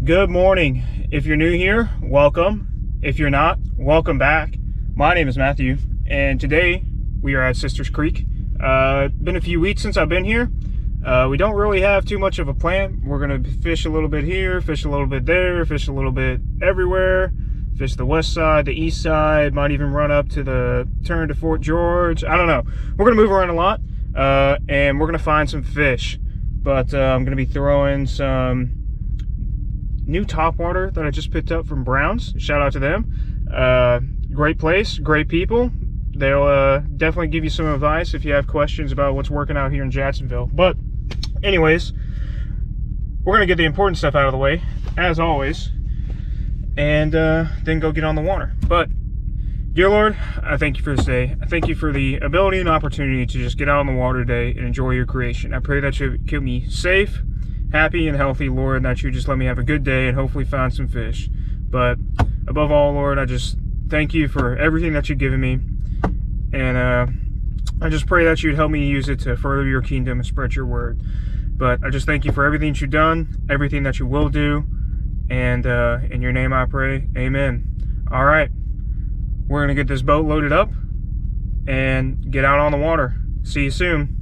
Good morning. If you're new here, welcome. If you're not, welcome back. My name is Matthew, and today we are at Sisters Creek. Been a few weeks since I've been here. We don't really have too much of a plan. We're gonna fish a little bit here, fish a little bit there, fish a little bit everywhere. Fish the west side, the east side, might even run up to the turn to Fort George. I don't know. We're gonna move around a lot, and we're gonna find some fish. But I'm gonna be throwing some new topwater that I just picked up from Browns. Shout out to them. Great place, great people. They'll definitely give you some advice if you have questions about what's working out here in Jacksonville. But anyways, we're gonna get the important stuff out of the way, as always, and then go get on the water. But dear Lord, I thank you for this day. I thank you for the ability and opportunity to just get out on the water today and enjoy your creation. I pray that you keep me safe, happy, and healthy, Lord, and that you just let me have a good day and hopefully find some fish. But above all, Lord, I just thank you for everything that you've given me. And I just pray that you'd help me use it to further your kingdom and spread your word. But I just thank you for everything that you've done, everything that you will do. And in your name I pray, amen. All right. We're going to get this boat loaded up and get out on the water. See you soon.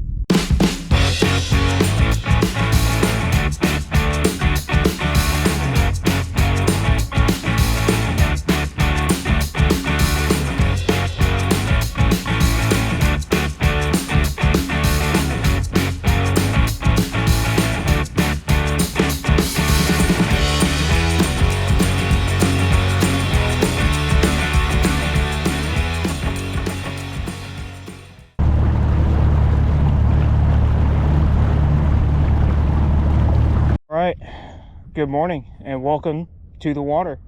Good morning and welcome to the water.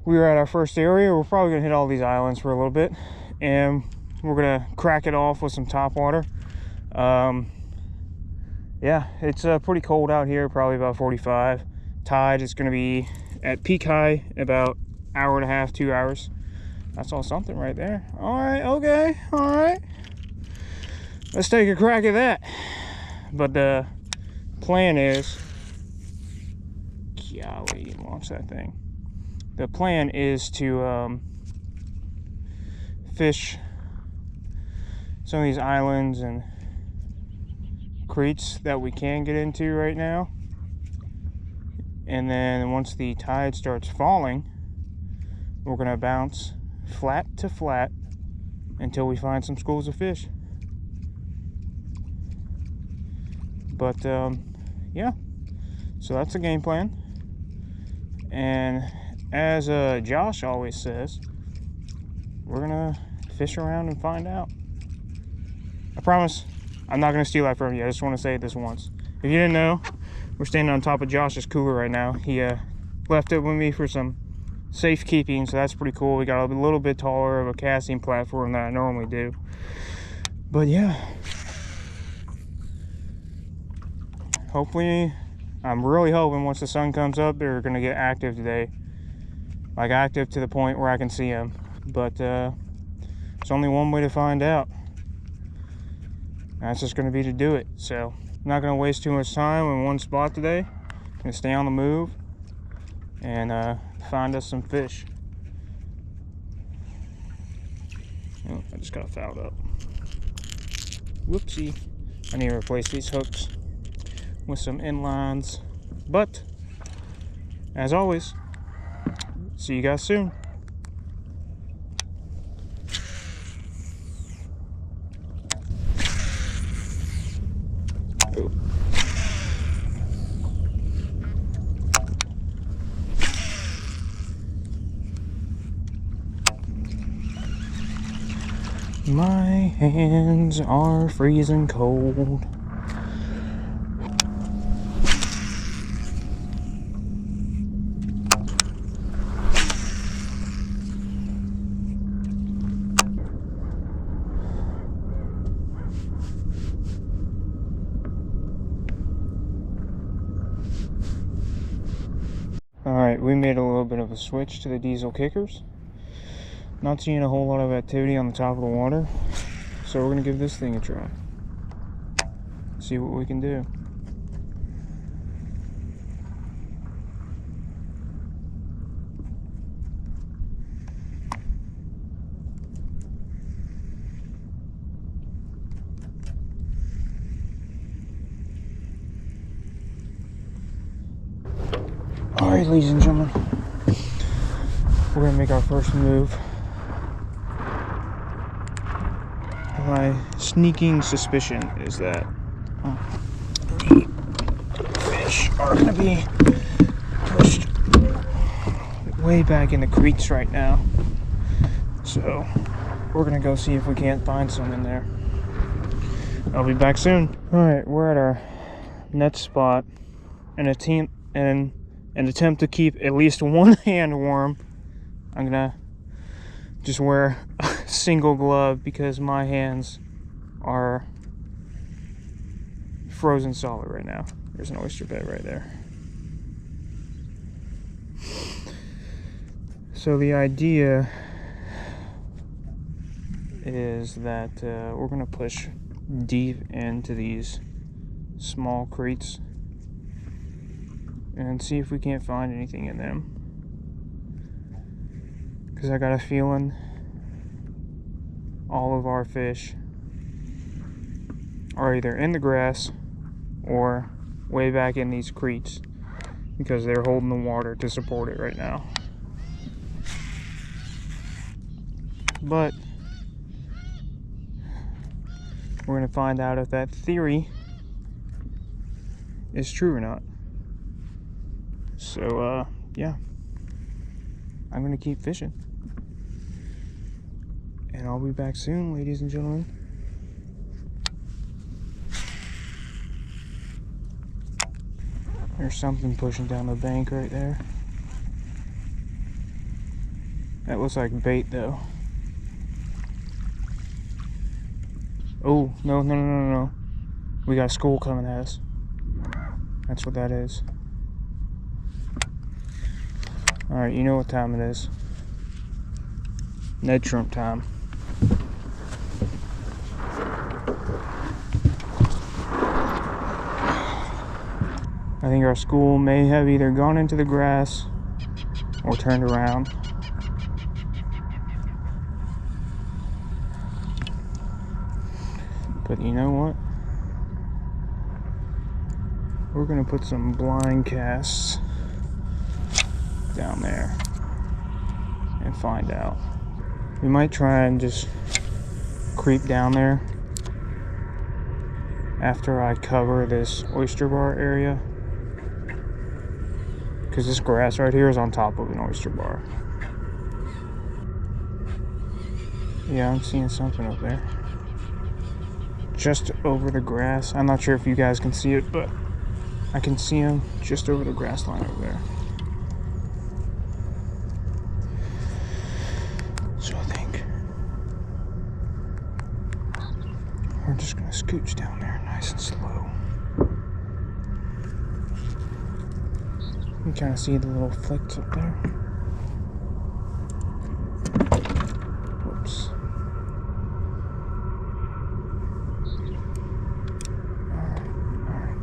We are at our first area. We're probably gonna hit all these islands for a little bit, and we're gonna crack it off with some top water. Yeah, it's pretty cold out here, probably about 45. Tide is gonna be at peak high about hour and a half, 2 hours. I saw something right there. All right, okay, all right, let's take a crack at that. But the plan is, golly, launch that thing. The plan is to fish some of these islands and creeks that we can get into right now, and then once the tide starts falling, we're gonna bounce flat to flat until we find some schools of fish. But yeah, so that's the game plan. And as Josh always says, we're gonna fish around and find out. I promise I'm not gonna steal that from you. I just want to say it this once. If you didn't know, we're standing on top of Josh's cooler right now. He left it with me for some safekeeping, so that's pretty cool. We got a little bit taller of a casting platform than I normally do. But yeah, hopefully, I'm really hoping once the sun comes up, they're going to get active today. Like active to the point where I can see them. But there's only one way to find out. That's just going to be to do it. So I'm not going to waste too much time in one spot today. I'm going to stay on the move and find us some fish. Oh, I just got fouled up. Whoopsie. I need to replace these hooks with some inlines. But as always, see you guys soon. My hands are freezing cold. Alright, we made a little bit of a switch to the diesel kickers. Not seeing a whole lot of activity on the top of the water, so we're going to give this thing a try. See what we can do. Alright, ladies and gentlemen, we're going to make our first move. My sneaking suspicion is that the fish are going to be pushed way back in the creeks right now. So we're going to go see if we can't find some in there. I'll be back soon. Alright, we're at our net spot. An attempt to keep at least one hand warm, I'm gonna just wear a single glove because my hands are frozen solid right now. There's an oyster bed right there. So the idea is that we're gonna push deep into these small creeks and see if we can't find anything in them, because I got a feeling all of our fish are either in the grass or way back in these creeks because they're holding the water to support it right now. But we're going to find out if that theory is true or not. So, yeah, I'm going to keep fishing. And I'll be back soon, ladies and gentlemen. There's something pushing down the bank right there. That looks like bait, though. Oh, no. We got a school coming at us. That's what that is. Alright, you know what time it is. Ned shrimp time. I think our school may have either gone into the grass or turned around. But you know what? We're gonna put some blind casts down there and find out. We might try and just creep down there after I cover this oyster bar area, because this grass right here is on top of an oyster bar. Yeah, I'm seeing something up there just over the grass. I'm not sure if you guys can see it, but I can see him just over the grass line over there. So I think we're just gonna scooch down there nice and slow. You can kind of see the little flicks up there. Whoops. Alright.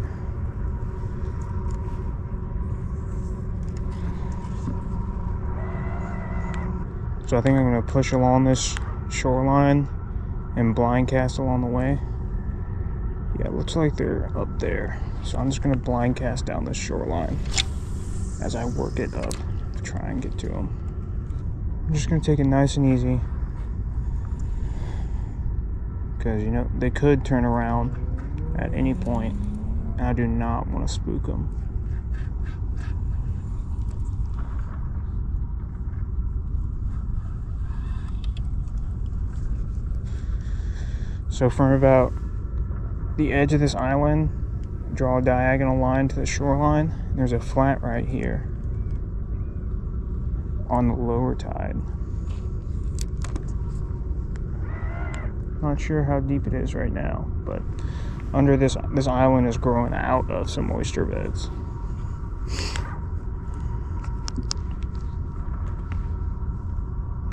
So I think I'm going to push along this shoreline and blind cast along the way. Yeah, it looks like they're up there. So I'm just going to blind cast down this shoreline as I work it up to try and get to them. I'm just going to take it nice and easy, because, you know, they could turn around at any point, and I do not want to spook them. So from about the edge of this island, draw a diagonal line to the shoreline. There's a flat right here on the lower tide. Not sure how deep it is right now, but under this island is growing out of some oyster beds.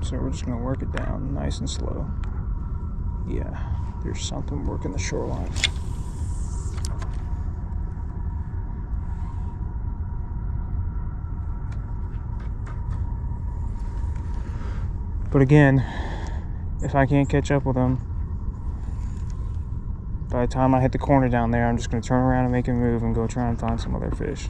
So we're just gonna work it down nice and slow. Yeah, there's something working the shoreline. But again, if I can't catch up with them, by the time I hit the corner down there, I'm just going to turn around and make a move and go try and find some other fish.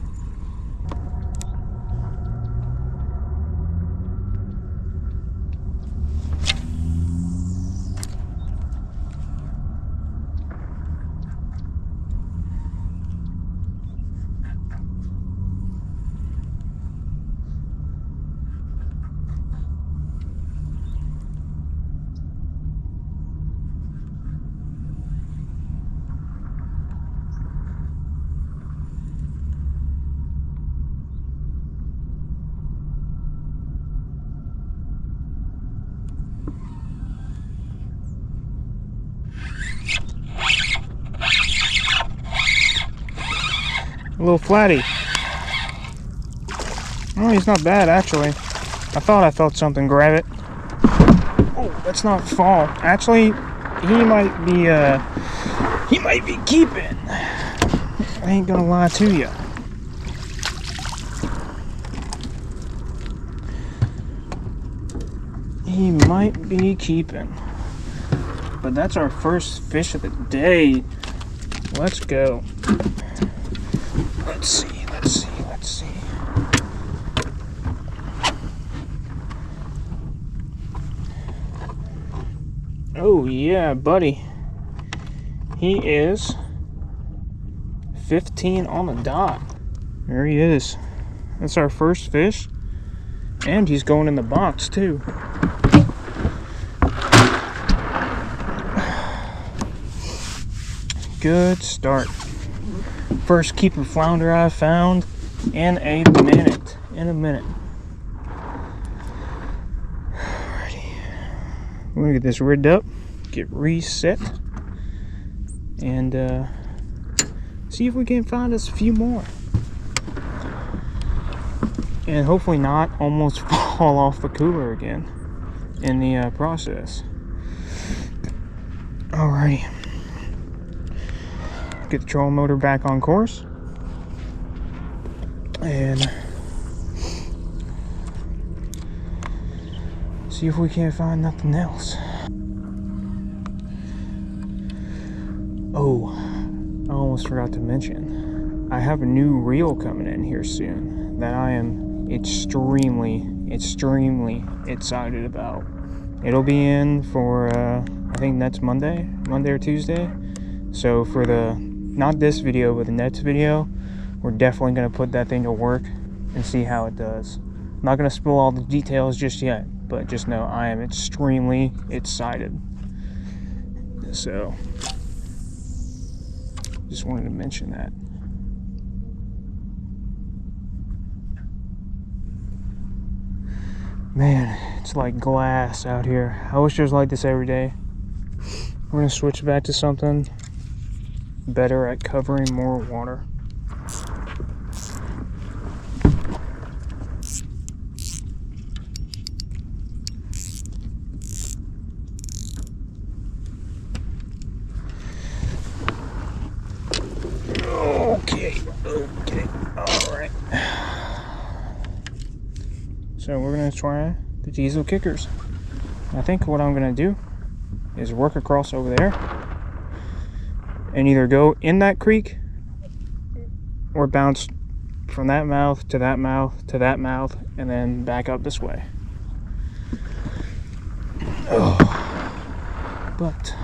A little flatty. Oh, he's not bad actually. I thought I felt something grab it. Oh, let's not fall. Actually, he might be keeping. I ain't gonna lie to you. He might be keeping. But that's our first fish of the day. Let's go. Let's see. Oh yeah, buddy. He is 15 on the dot. There he is. That's our first fish. And he's going in the box too. Good start. First keeper flounder I've found in a minute. Alrighty. We're gonna get this rigged up, get reset, and see if we can find us a few more. And hopefully not almost fall off the cooler again in the process. Alrighty. Get the trolling motor back on course. And see if we can't find nothing else. Oh, I almost forgot to mention, I have a new reel coming in here soon that I am extremely excited about. It'll be in for I think next Monday or Tuesday. So for not this video, but the next video, we're definitely going to put that thing to work and see how it does. I'm not going to spill all the details just yet, but just know I am extremely excited. So, just wanted to mention that. Man, it's like glass out here. I wish it was like this every day. We're going to switch back to something better at covering more water. Okay, all right. So we're gonna try the diesel kickers. I think what I'm gonna do is work across over there and either go in that creek or bounce from that mouth to that mouth to that mouth and then back up this way. But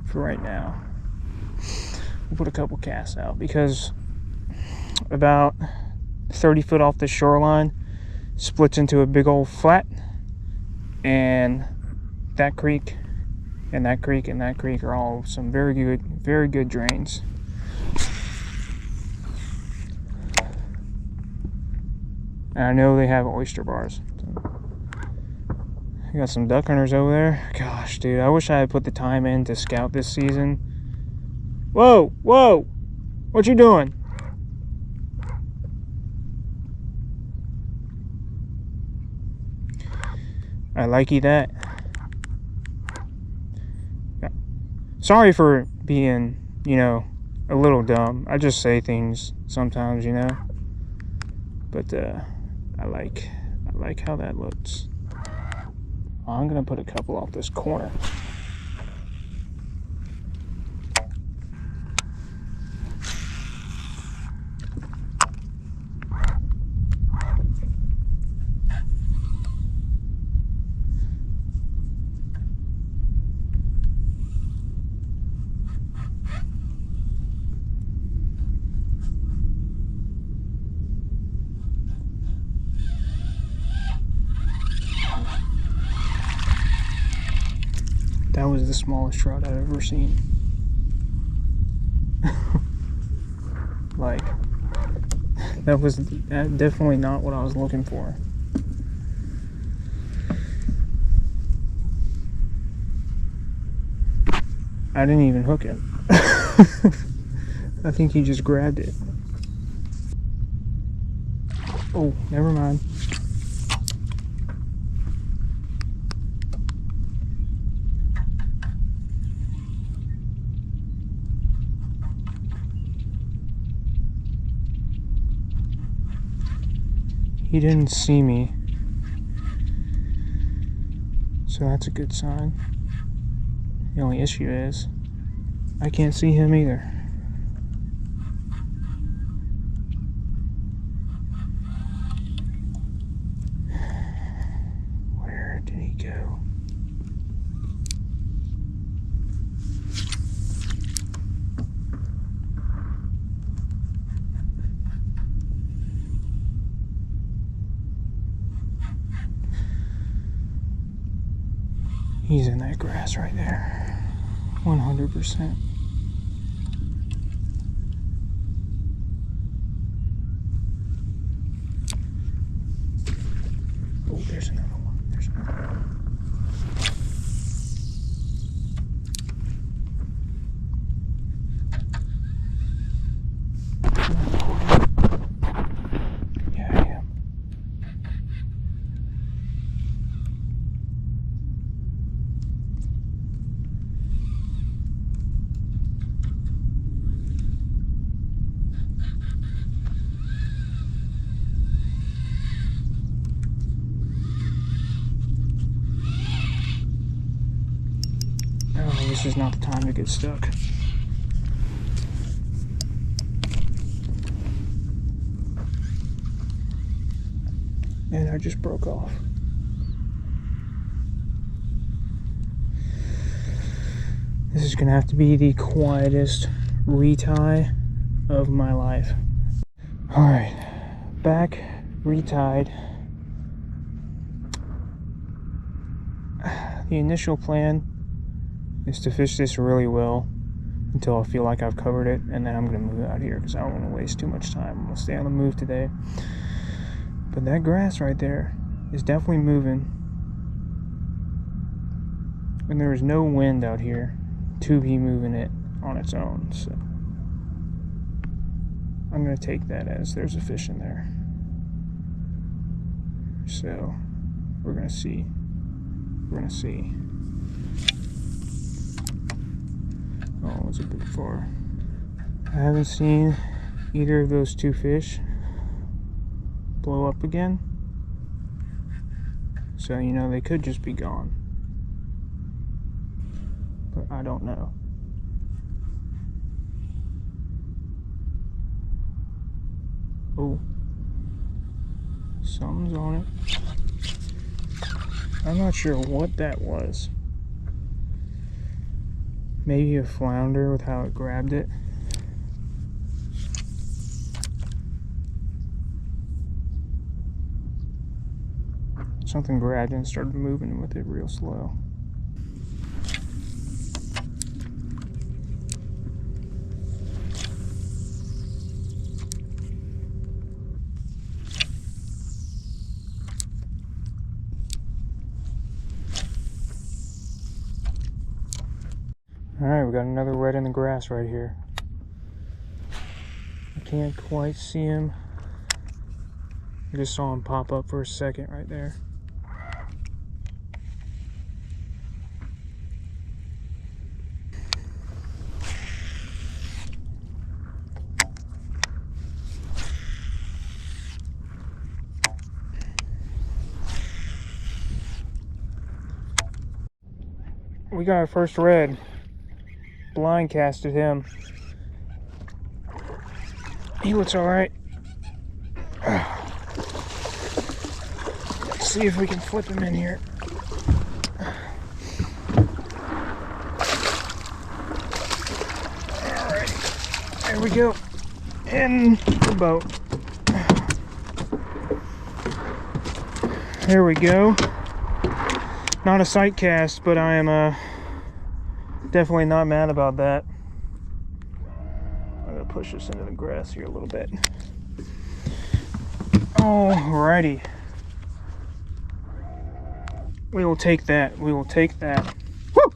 for right now, we'll put a couple casts out because about 30 foot off the shoreline splits into a big old flat, and that creek and that creek and that creek are all some very good drains. And I know they have oyster bars. I got some duck hunters over there. Gosh, dude, I wish I had put the time in to scout this season. Whoa, what you doing? I likey that. Sorry for being, a little dumb. I just say things sometimes, But I like how that looks. I'm gonna put a couple off this corner. That was the smallest trout I've ever seen. Like, that was definitely not what I was looking for. I didn't even hook it. I think he just grabbed it. Oh, never mind. He didn't see me, so that's a good sign. The only issue is I can't see him either. Where did he go? He's in that grass right there. 100%. Oh, there's another one. There's another one. Yeah, I am. This is not the time to get stuck. And I just broke off. This is gonna have to be the quietest retie of my life. Alright, back, retied. The initial plan is to fish this really well until I feel like I've covered it, and then I'm going to move out here because I don't want to waste too much time. I'm going to stay on the move today. But that grass right there is definitely moving, and there is no wind out here to be moving it on its own, so I'm going to take that as there's a fish in there. So we're going to see. We're going to see. Oh, it's a bit far. I haven't seen either of those two fish blow up again. So, you know, they could just be gone. But I don't know. Oh. Something's on it. I'm not sure what that was. Maybe a flounder with how it grabbed it. Something grabbed it and started moving with it real slow. Alright, we got another red in the grass right here. I can't quite see him. I just saw him pop up for a second right there. We got our first red. Blind casted him. He looks alright. Let's see if we can flip him in here. Alright, there we go. In the boat. There we go. Not a sight cast, but I am definitely not mad about that. I'm gonna push this into the grass here a little bit. Alrighty. We will take that. We will take that. Woo!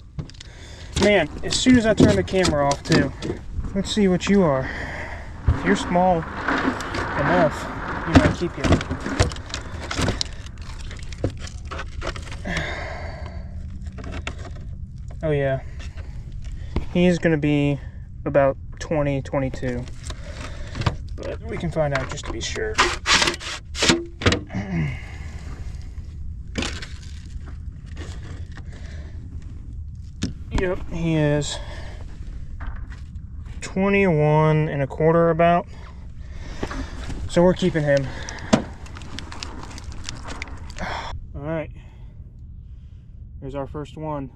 Man, as soon as I turn the camera off too. Let's see what you are. If you're small enough, You might keep getting. Oh yeah, he's gonna be about 20, 22, but we can find out just to be sure. Yep, he is 21 and a quarter about, so we're keeping him. All right, there's our first one.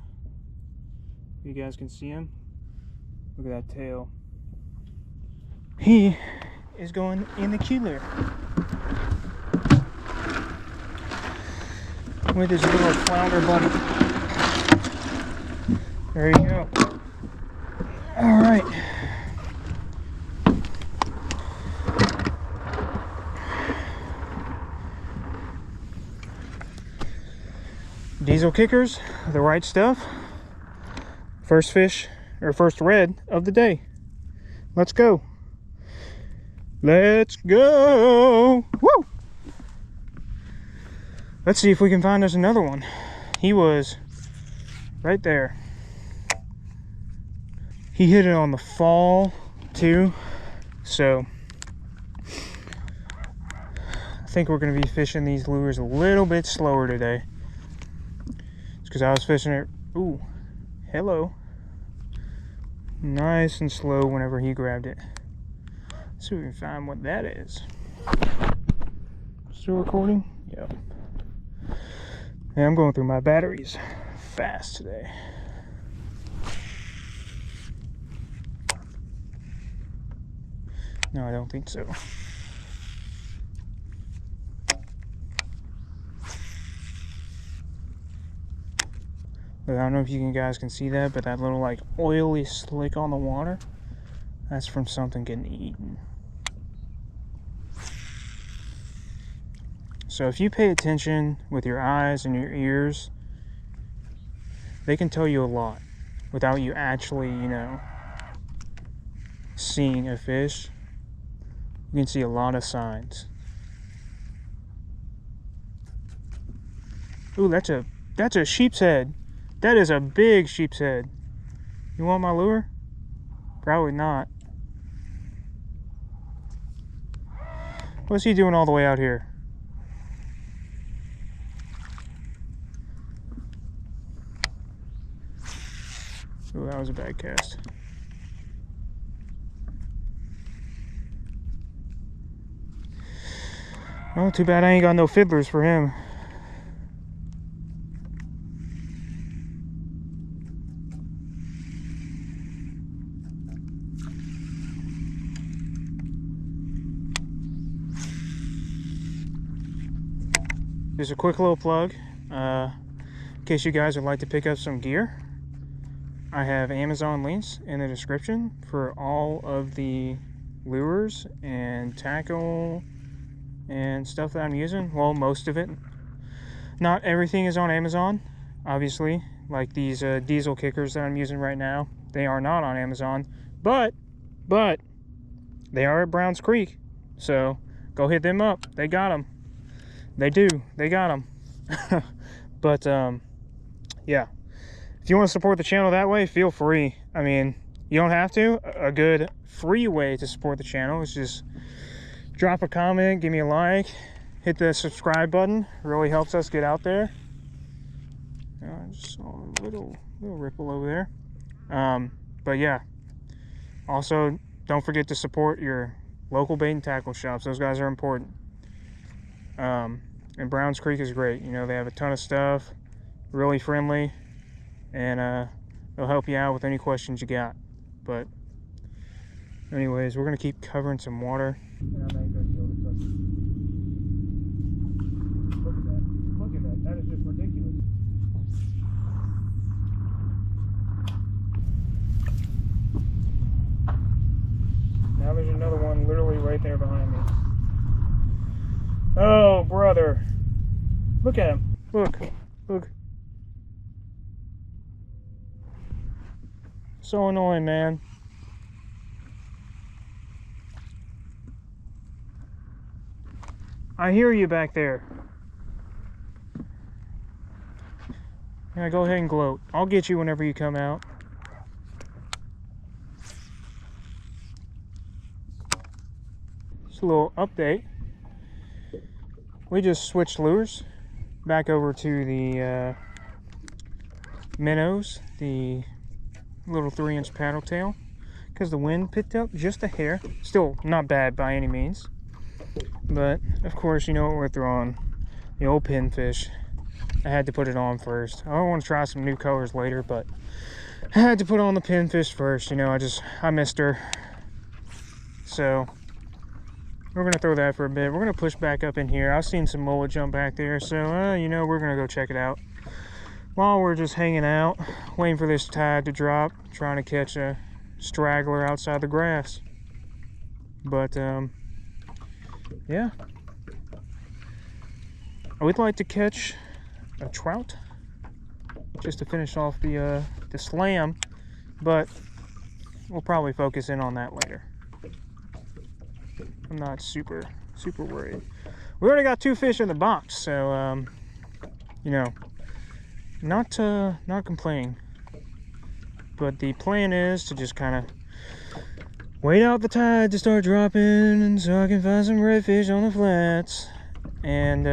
You guys can see him. Look at that tail. He is going in the cooler with his little flounder buddy. There you go. All right. Diesel kickers, the right stuff. First fish, or first red of the day. Let's go. Let's go. Woo! Let's see if we can find us another one. He was right there. He hit it on the fall too, so I think we're going to be fishing these lures a little bit slower today. It's because I was fishing it. Ooh, hello. Nice and slow whenever he grabbed it. Let's see if we can find what that is. Still recording? Yep. Yeah, I'm going through my batteries fast today. No, I don't think so. But I don't know if you guys can see that, but that little like oily slick on the water, that's from something getting eaten. So if you pay attention with your eyes and your ears, they can tell you a lot without you actually, you know, seeing a fish. You can see a lot of signs. Ooh, that's a sheep's head. That is a big sheep's head. You want my lure? Probably not. What's he doing all the way out here? Ooh, that was a bad cast. Oh, too bad I ain't got no fiddlers for him. Just a quick little plug, in case you guys would like to pick up some gear. I have Amazon links in the description for all of the lures and tackle and stuff that I'm using. Well, most of it. Not everything is on Amazon, obviously. Like these diesel kickers that I'm using right now, they are not on Amazon, but they are at Browns Creek, so go hit them up. They got them. They do. They got them. But yeah, if you want to support the channel that way, feel free. I mean, you don't have to. A good free way to support the channel is just drop a comment, give me a like, hit the subscribe button. It really helps us get out there. I just saw a little ripple over there. But yeah, also don't forget to support your local bait and tackle shops. Those guys are important. And Browns Creek is great. You know, they have a ton of stuff, really friendly, and they'll help you out with any questions you got. But anyways, we're gonna keep covering some water. And I may go deal with something. Look at that. Look at that. That is just ridiculous. Now there's another one literally right there behind me. Oh, brother. Look at him. Look. Look. So annoying, man. I hear you back there. Yeah, go ahead and gloat. I'll get you whenever you come out. Just a little update. We just switched lures back over to the minnows, the little 3-inch paddle tail, because the wind picked up just a hair. Still not bad by any means, but of course, you know what we're throwing, the old pinfish. I had to put it on first. I want to try some new colors later, but I had to put on the pinfish first. You know, I missed her. So we're gonna throw that for a bit. We're gonna push back up in here. I've seen some mullet jump back there, so you know, we're gonna go check it out while we're just hanging out, waiting for this tide to drop, trying to catch a straggler outside the grass. But yeah, I would like to catch a trout just to finish off the slam, but we'll probably focus in on that later. I'm not super worried. We already got 2 fish in the box, so you know, not complaining. But the plan is to just kind of wait out the tide to start dropping, and so I can find some redfish on the flats, and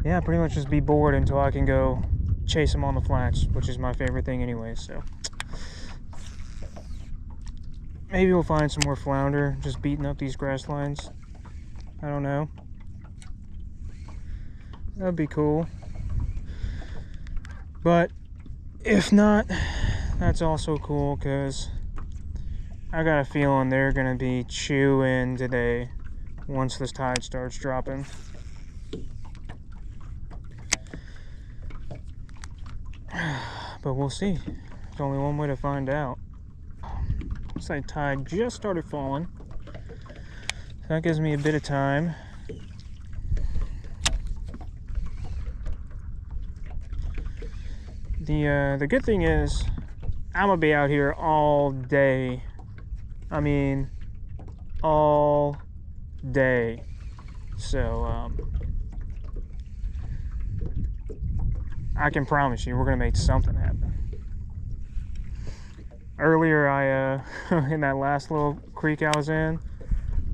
yeah, pretty much just be bored until I can go chase them on the flats, which is my favorite thing anyway. So maybe we'll find some more flounder just beating up these grass lines. I don't know. That'd be cool. But if not, that's also cool, because I got a feeling they're gonna be chewing today once this tide starts dropping. But we'll see. There's only one way to find out. Looks like tide just started falling, so that gives me a bit of time. The good thing is I'm gonna be out here all day. I mean, all day. So I can promise you we're gonna make something happen. Earlier, in that last little creek I was in,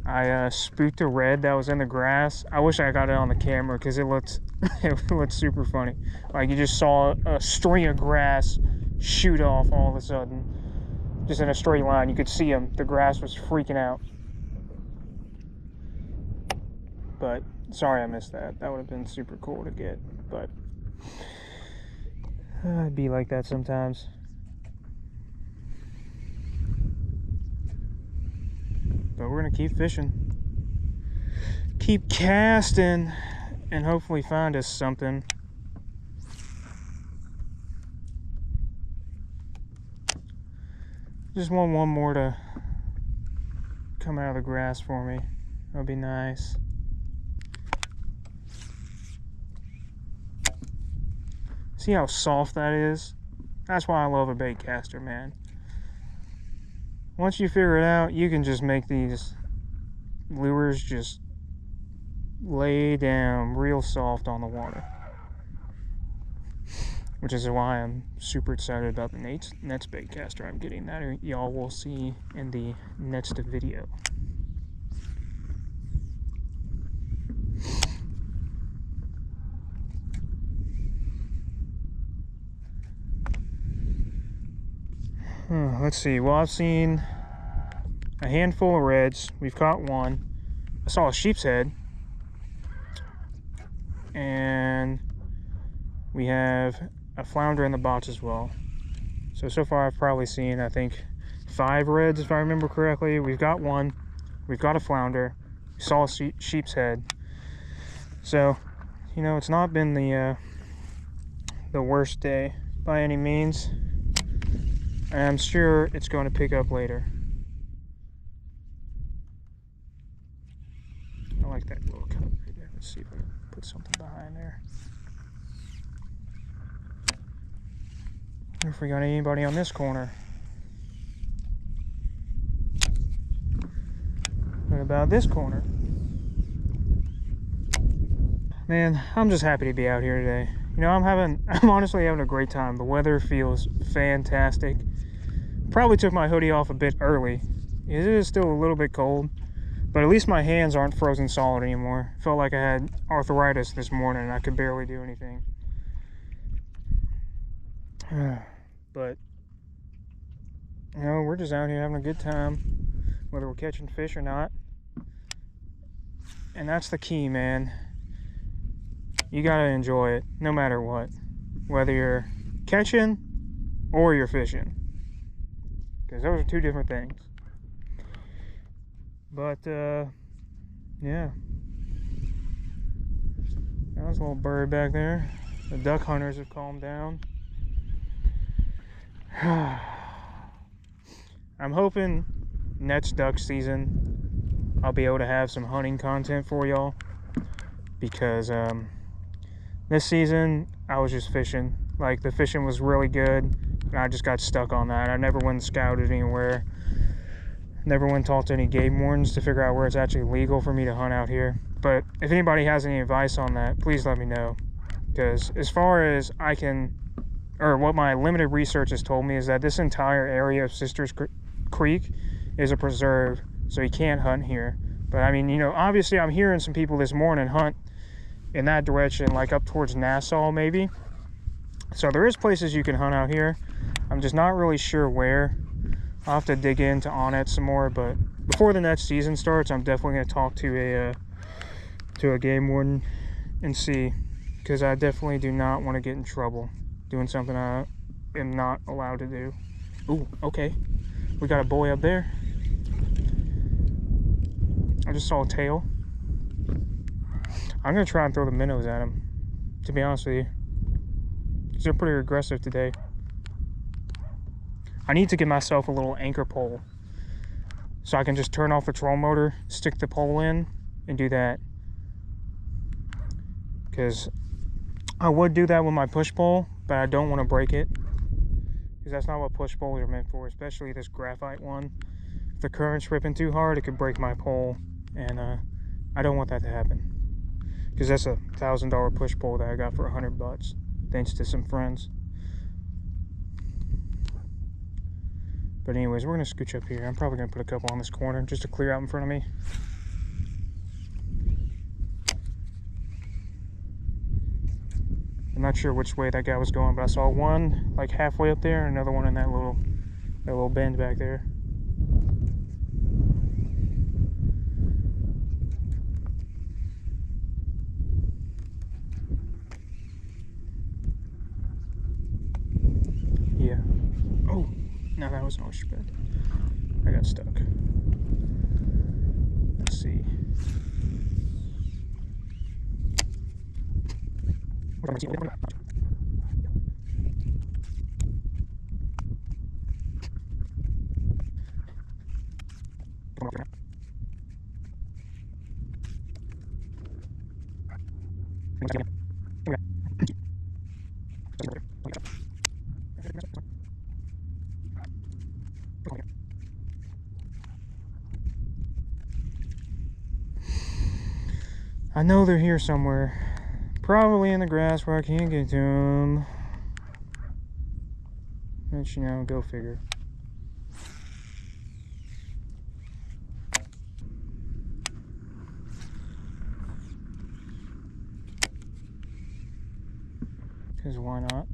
I spooked a red that was in the grass. I wish I got it on the camera, because it looked super funny. Like, you just saw a string of grass shoot off all of a sudden, just in a straight line. You could see him. The grass was freaking out. But sorry I missed that. That would have been super cool to get. But it'd be like that sometimes. But we're gonna keep fishing, keep casting, and hopefully find us something. Just want one more to come out of the grass for me. That'd be nice. See how soft that is? That's why I love a bait caster, man. Once you figure it out, you can just make these lures just lay down real soft on the water. Which is why I'm super excited about the next bait caster I'm getting. That y'all will see in the next video. Let's see. Well, I've seen a handful of reds. We've caught one. I saw a sheep's head. And we have a flounder in the box as well. So far I've probably seen, I think, 5 reds, if I remember correctly. We've got one. We've got a flounder. We saw a sheep's head. So, you know, it's not been the worst day by any means. And I'm sure it's going to pick up later. I like that little cut right there. Let's see if I can put something behind there. I wonder if we got anybody on this corner. What about this corner? Man, I'm just happy to be out here today. You know, I'm honestly having a great time. The weather feels fantastic. Probably took my hoodie off a bit early. It is still a little bit cold, but at least my hands aren't frozen solid anymore. Felt like I had arthritis this morning and I could barely do anything. But, you know, we're just out here having a good time, whether we're catching fish or not. And that's the key, man. You gotta enjoy it, no matter what. Whether you're catching or you're fishing. Because those are two different things. But, yeah. There's a little bird back there. The duck hunters have calmed down. I'm hoping next duck season I'll be able to have some hunting content for y'all. Because, this season, I was just fishing. Like, the fishing was really good, and I just got stuck on that. I never went and scouted anywhere. Never went and talked to any game wardens to figure out where it's actually legal for me to hunt out here. But if anybody has any advice on that, please let me know. Because as far as I can, or what my limited research has told me, is that this entire area of Sisters Creek is a preserve, so you can't hunt here. But, I mean, you know, obviously I'm hearing some people this morning hunt in that direction, like up towards Nassau maybe. So there is places you can hunt out here. I'm just not really sure where. I'll have to dig into on it some more, but before the next season starts, I'm definitely going to talk to a game warden and see, because I definitely do not want to get in trouble doing something I am not allowed to do. Ooh, okay. We got a boy up there. I just saw a tail. I'm going to try and throw the minnows at him, to be honest with you. Because they're pretty aggressive today. I need to get myself a little anchor pole, so I can just turn off the troll motor, stick the pole in, and do that. Because I would do that with my push pole, but I don't want to break it. Because that's not what push poles are meant for, especially this graphite one. If the current's ripping too hard, it could break my pole, and I don't want that to happen. Because that's a $1,000 push pole that I got for $100, thanks to some friends. But anyways, we're going to scooch up here. I'm probably going to put a couple on this corner just to clear out in front of me. I'm not sure which way that guy was going, but I saw one like halfway up there and another one in that little bend back there. Yeah. Oh, no, that was an oyster bed. I got stuck. Let's see. I know they're here somewhere. Probably in the grass where I can't get to them. But, you know, go figure. Because why not?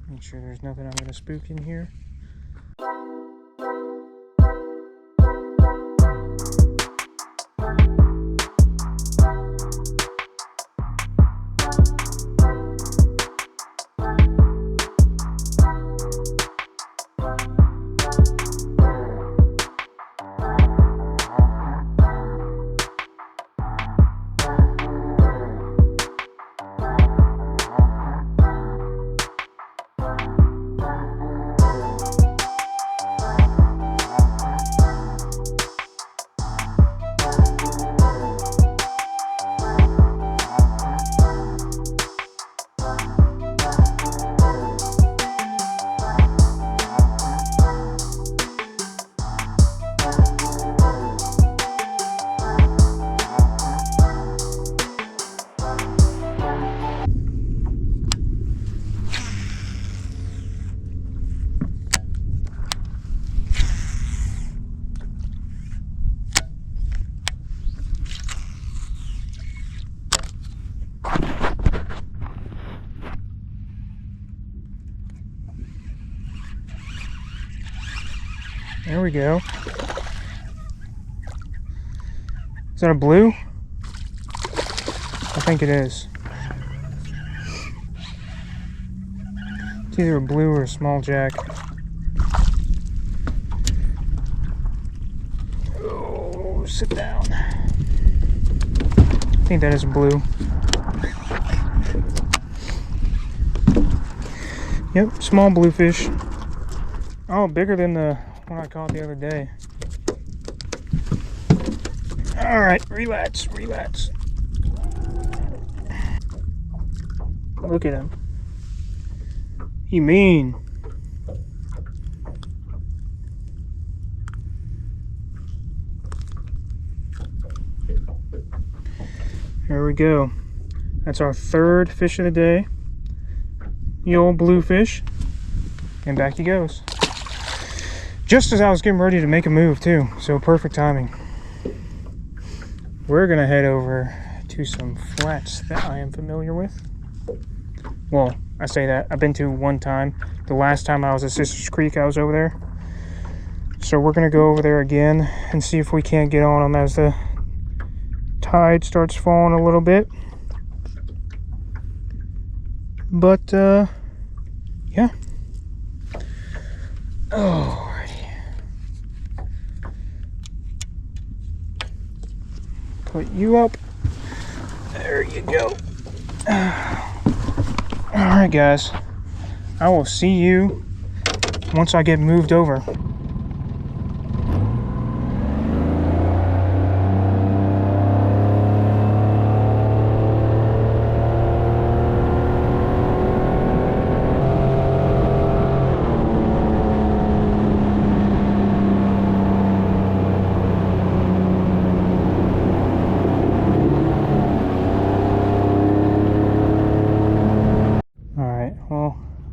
Make sure there's nothing I'm going to spook in here. There we go. Is that a blue? I think it is. It's either a blue or a small jack. Oh, sit down. I think that is a blue. Yep, small bluefish. Oh, bigger than the one I caught the other day. Alright, relax, relax. Look at him. He mean. There we go. That's our third fish of the day. The old bluefish. And back he goes. Just as I was getting ready to make a move too, so perfect timing. We're gonna head over to some flats that I am familiar with. Well, I say that, I've been to one time. The last time I was at Sisters Creek, I was over there. So we're gonna go over there again and see if we can't get on them as the tide starts falling a little bit. But, yeah. Alrighty. Put you up. There you go. Alright guys, I will see you once I get moved over.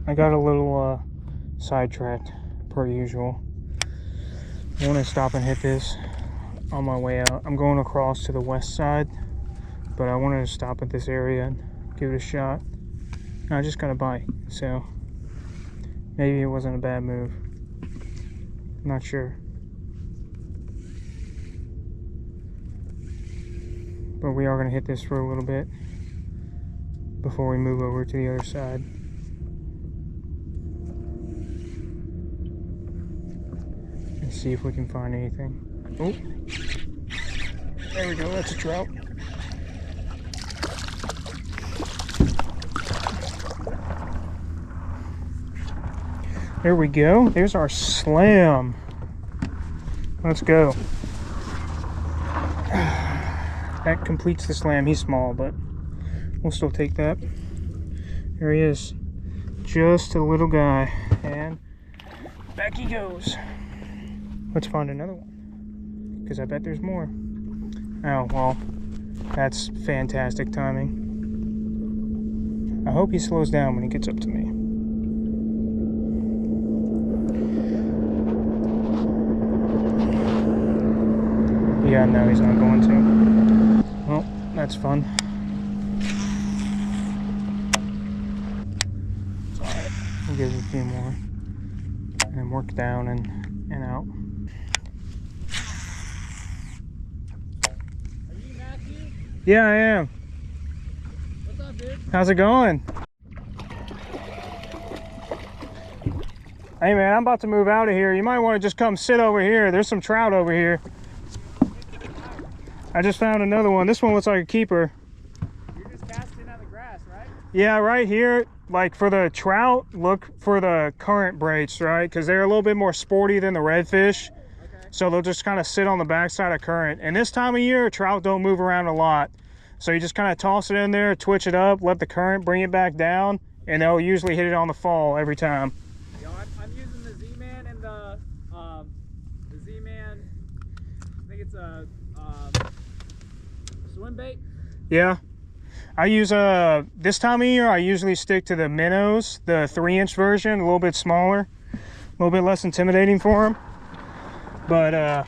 I got a little sidetracked per usual. I want to stop and hit this on my way out. I'm going across to the west side, but I wanted to stop at this area and give it a shot. And I just got a bite, so maybe it wasn't a bad move. I'm not sure. But we are going to hit this for a little bit before we move over to the other side. See if we can find anything. Oh, there we go, that's a trout. There we go, there's our slam. Let's go. That completes the slam. He's small, but we'll still take that. There he is, just a little guy, and back he goes. Let's find another one, because I bet there's more. Oh, well, that's fantastic timing. I hope he slows down when he gets up to me. Yeah, no, he's not going to. Well, that's fun. Alright, we'll give it a few more. And then work down and out. Yeah, I am. What's up, dude? How's it going? Hey man, I'm about to move out of here. You might want to just come sit over here. There's some trout over here. I just found another one. This one looks like a keeper. You're just casting out the grass, right? Yeah, right here, like for the trout, look for the current braits, right? Because they're a little bit more sporty than the redfish. Okay. So they'll just kind of sit on the backside of current. And this time of year, trout don't move around a lot. So you just kind of toss it in there, twitch it up, let the current bring it back down, and they'll usually hit it on the fall every time. Yo, I'm using the Z-Man and the Z-Man, I think it's a swim bait. Yeah. I use, this time of year, I usually stick to the minnows, the 3-inch version, a little bit smaller, a little bit less intimidating for them. But,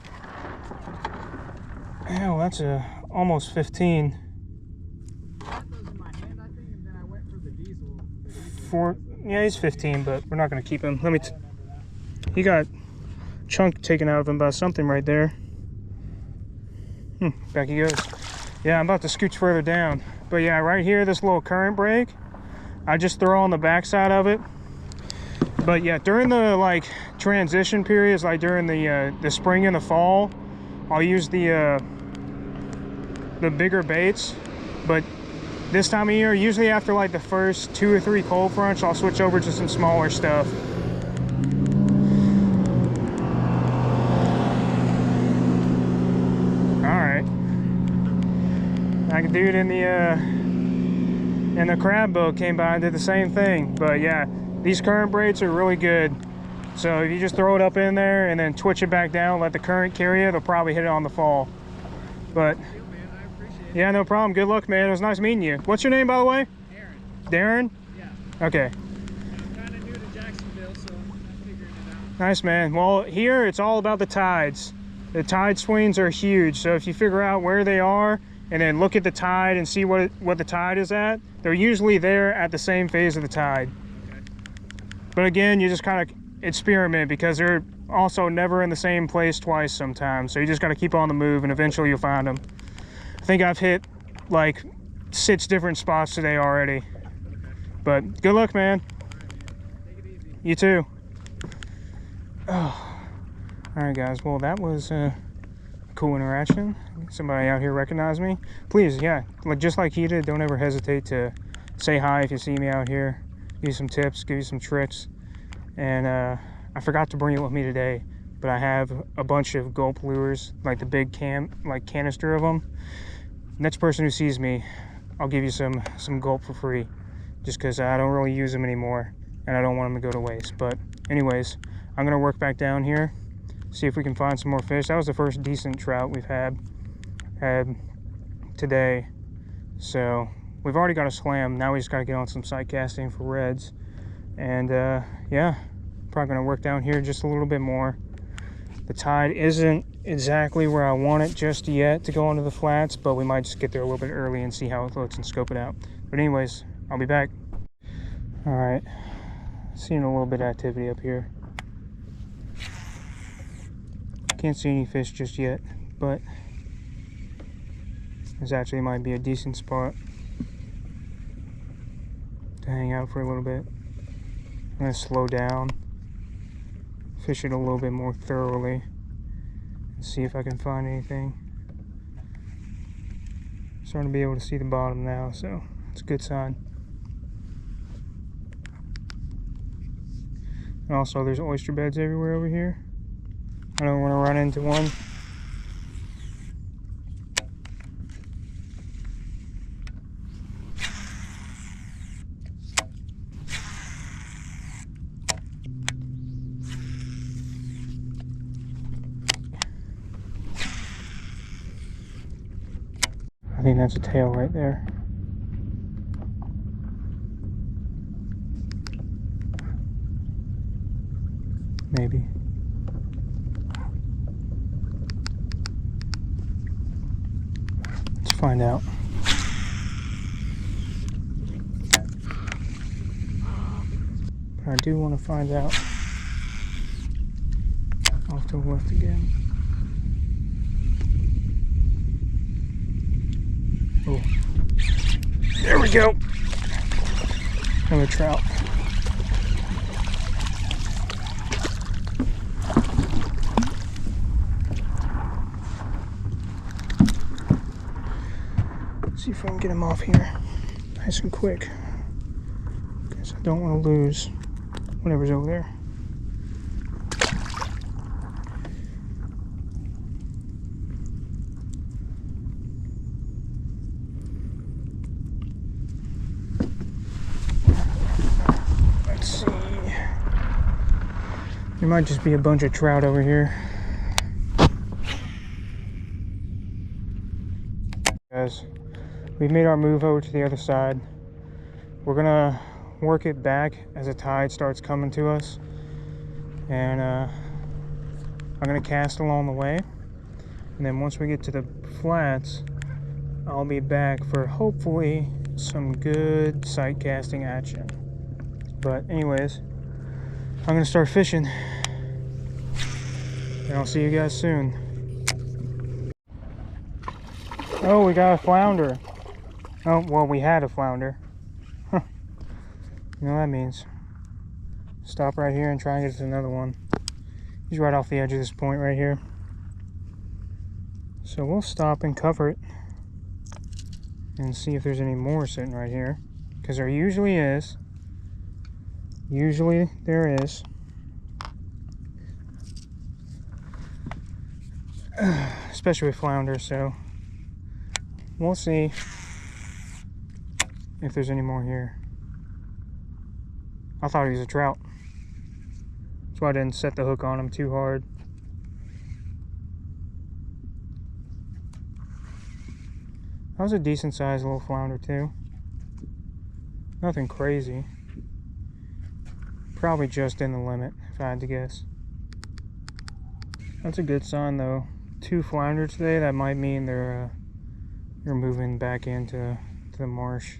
hell, that's almost 15. Yeah, he's 15, but we're not going to keep him. He got chunk taken out of him by something right there. Back he goes. Yeah, I'm about to scooch further down. But yeah, right here, this little current break, I just throw on the backside of it. But yeah, during the like transition periods, like during the spring and the fall, I'll use the bigger baits. But this time of year, usually after like the first 2 or 3 cold fronts, I'll switch over to some smaller stuff. Like a dude in the crab boat came by and did the same thing. But yeah, these current braiders are really good. So if you just throw it up in there and then twitch it back down, let the current carry it, it'll probably hit it on the fall. But yeah, no problem. Good luck, man. It was nice meeting you. What's your name, by the way? Darren. Darren? Yeah. Okay. I'm kind of new to Jacksonville, so I'm figuring it out. Nice, man. Well, here it's all about the tides. The tide swings are huge. So if you figure out where they are and then look at the tide and see what the tide is at, they're usually there at the same phase of the tide. Okay. But again, you just kind of experiment because they're also never in the same place twice sometimes. So you just got to keep on the move and eventually you'll find them. I think I've hit like 6 different spots today already. Okay. But good luck, man. Take it easy. You too. Oh. All right, guys. Well, that was a cool interaction. Somebody out here recognized me. Please, yeah, just like he did, don't ever hesitate to say hi if you see me out here. Give you some tips, give you some tricks. And I forgot to bring it with me today, but I have a bunch of gulp lures, like the big canister of them. Next person who sees me, I'll give you some gulp for free, just because I don't really use them anymore and I don't want them to go to waste. But anyways, I'm gonna work back down here, see if we can find some more fish. That was the first decent trout we've had today. So we've already got a slam. Now we just got to get on some sight casting for reds. And yeah, probably gonna work down here just a little bit more. The tide isn't exactly where I want it just yet to go onto the flats, but we might just get there a little bit early and see how it looks and scope it out. But anyways, I'll be back. All right, seeing a little bit of activity up here. Can't see any fish just yet, but this actually might be a decent spot to hang out for a little bit. I'm gonna slow down, fish it a little bit more thoroughly, and see if I can find anything. Starting to be able to see the bottom now, so it's a good sign. And also, there's oyster beds everywhere over here. I don't want to run into one. I think that's a tail right there. Maybe. Let's find out. But I do want to find out. Off to the left again. Oh, there we go. Another trout. See if I can get him off here nice and quick, because I don't want to lose whatever's over there. There might just be a bunch of trout over here. Guys, we've made our move over to the other side. We're gonna work it back as the tide starts coming to us. And I'm gonna cast along the way. And then once we get to the flats, I'll be back for hopefully some good sight casting action. But anyways, I'm gonna start fishing. And I'll see you guys soon. Oh, we got a flounder. Oh, well, we had a flounder. Huh. You know what that means. Stop right here and try and get to another one. He's right off the edge of this point right here. So we'll stop and cover it and see if there's any more sitting right here, because there usually is. Usually there is. Especially with flounder, so we'll see if there's any more here. I thought he was a trout. That's why I didn't set the hook on him too hard. That was a decent sized little flounder too. Nothing crazy. Probably just in the limit, if I had to guess. That's a good sign though. 2 flounder today, that might mean they're moving back into the marsh.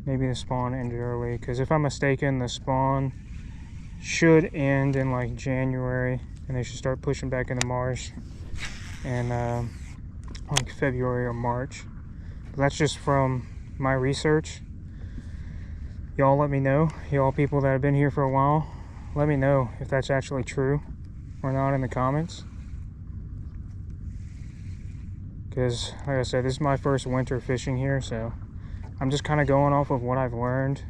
Maybe the spawn ended early, because if I'm mistaken, the spawn should end in like January, and they should start pushing back in the marsh in like February or March. But that's just from my research. Y'all let me know, y'all people that have been here for a while, let me know if that's actually true or not in the comments. Because like I said, this is my first winter fishing here, so I'm just kind of going off of what I've learned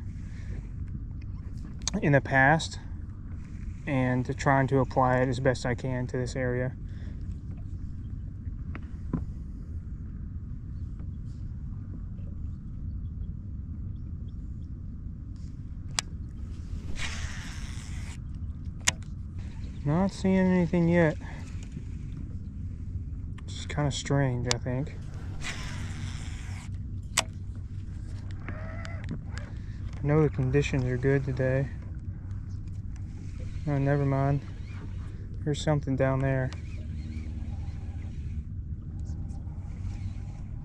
in the past and trying to apply it as best I can to this area. Not seeing anything yet. It's kind of strange, I think. I know the conditions are good today. Oh, never mind. There's something down there.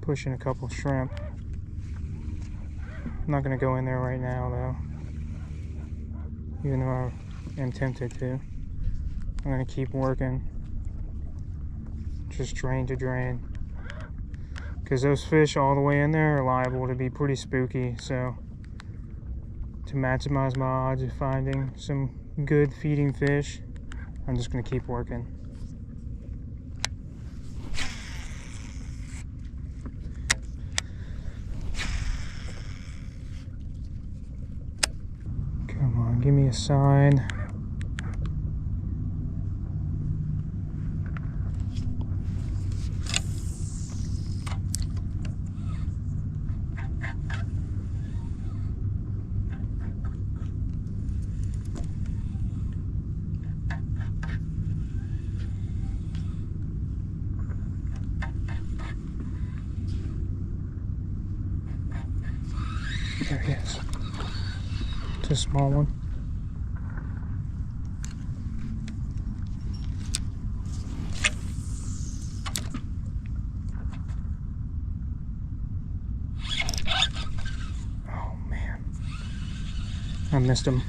Pushing a couple shrimp. I'm not going to go in there right now, though. Even though I am tempted to. I'm going to keep working. Just drain to drain. Because those fish all the way in there are liable to be pretty spooky, so to maximize my odds of finding some good feeding fish, I'm just going to keep working. Come on, give me a sign. There he is. It's a small one. Oh man. I missed him.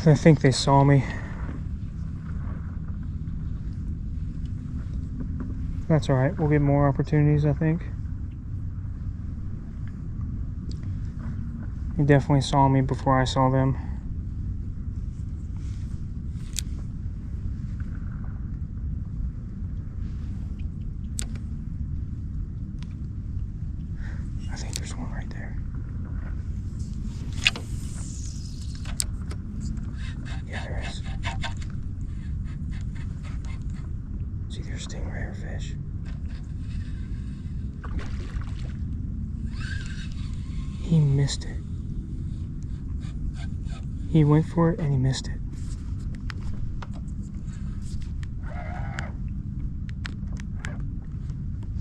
I think they saw me. That's alright, we'll get more opportunities, I think. They definitely saw me before I saw them. I think there's one right there. Yeah, there is. It's either a stingray or fish. He missed it. He went for it and he missed it.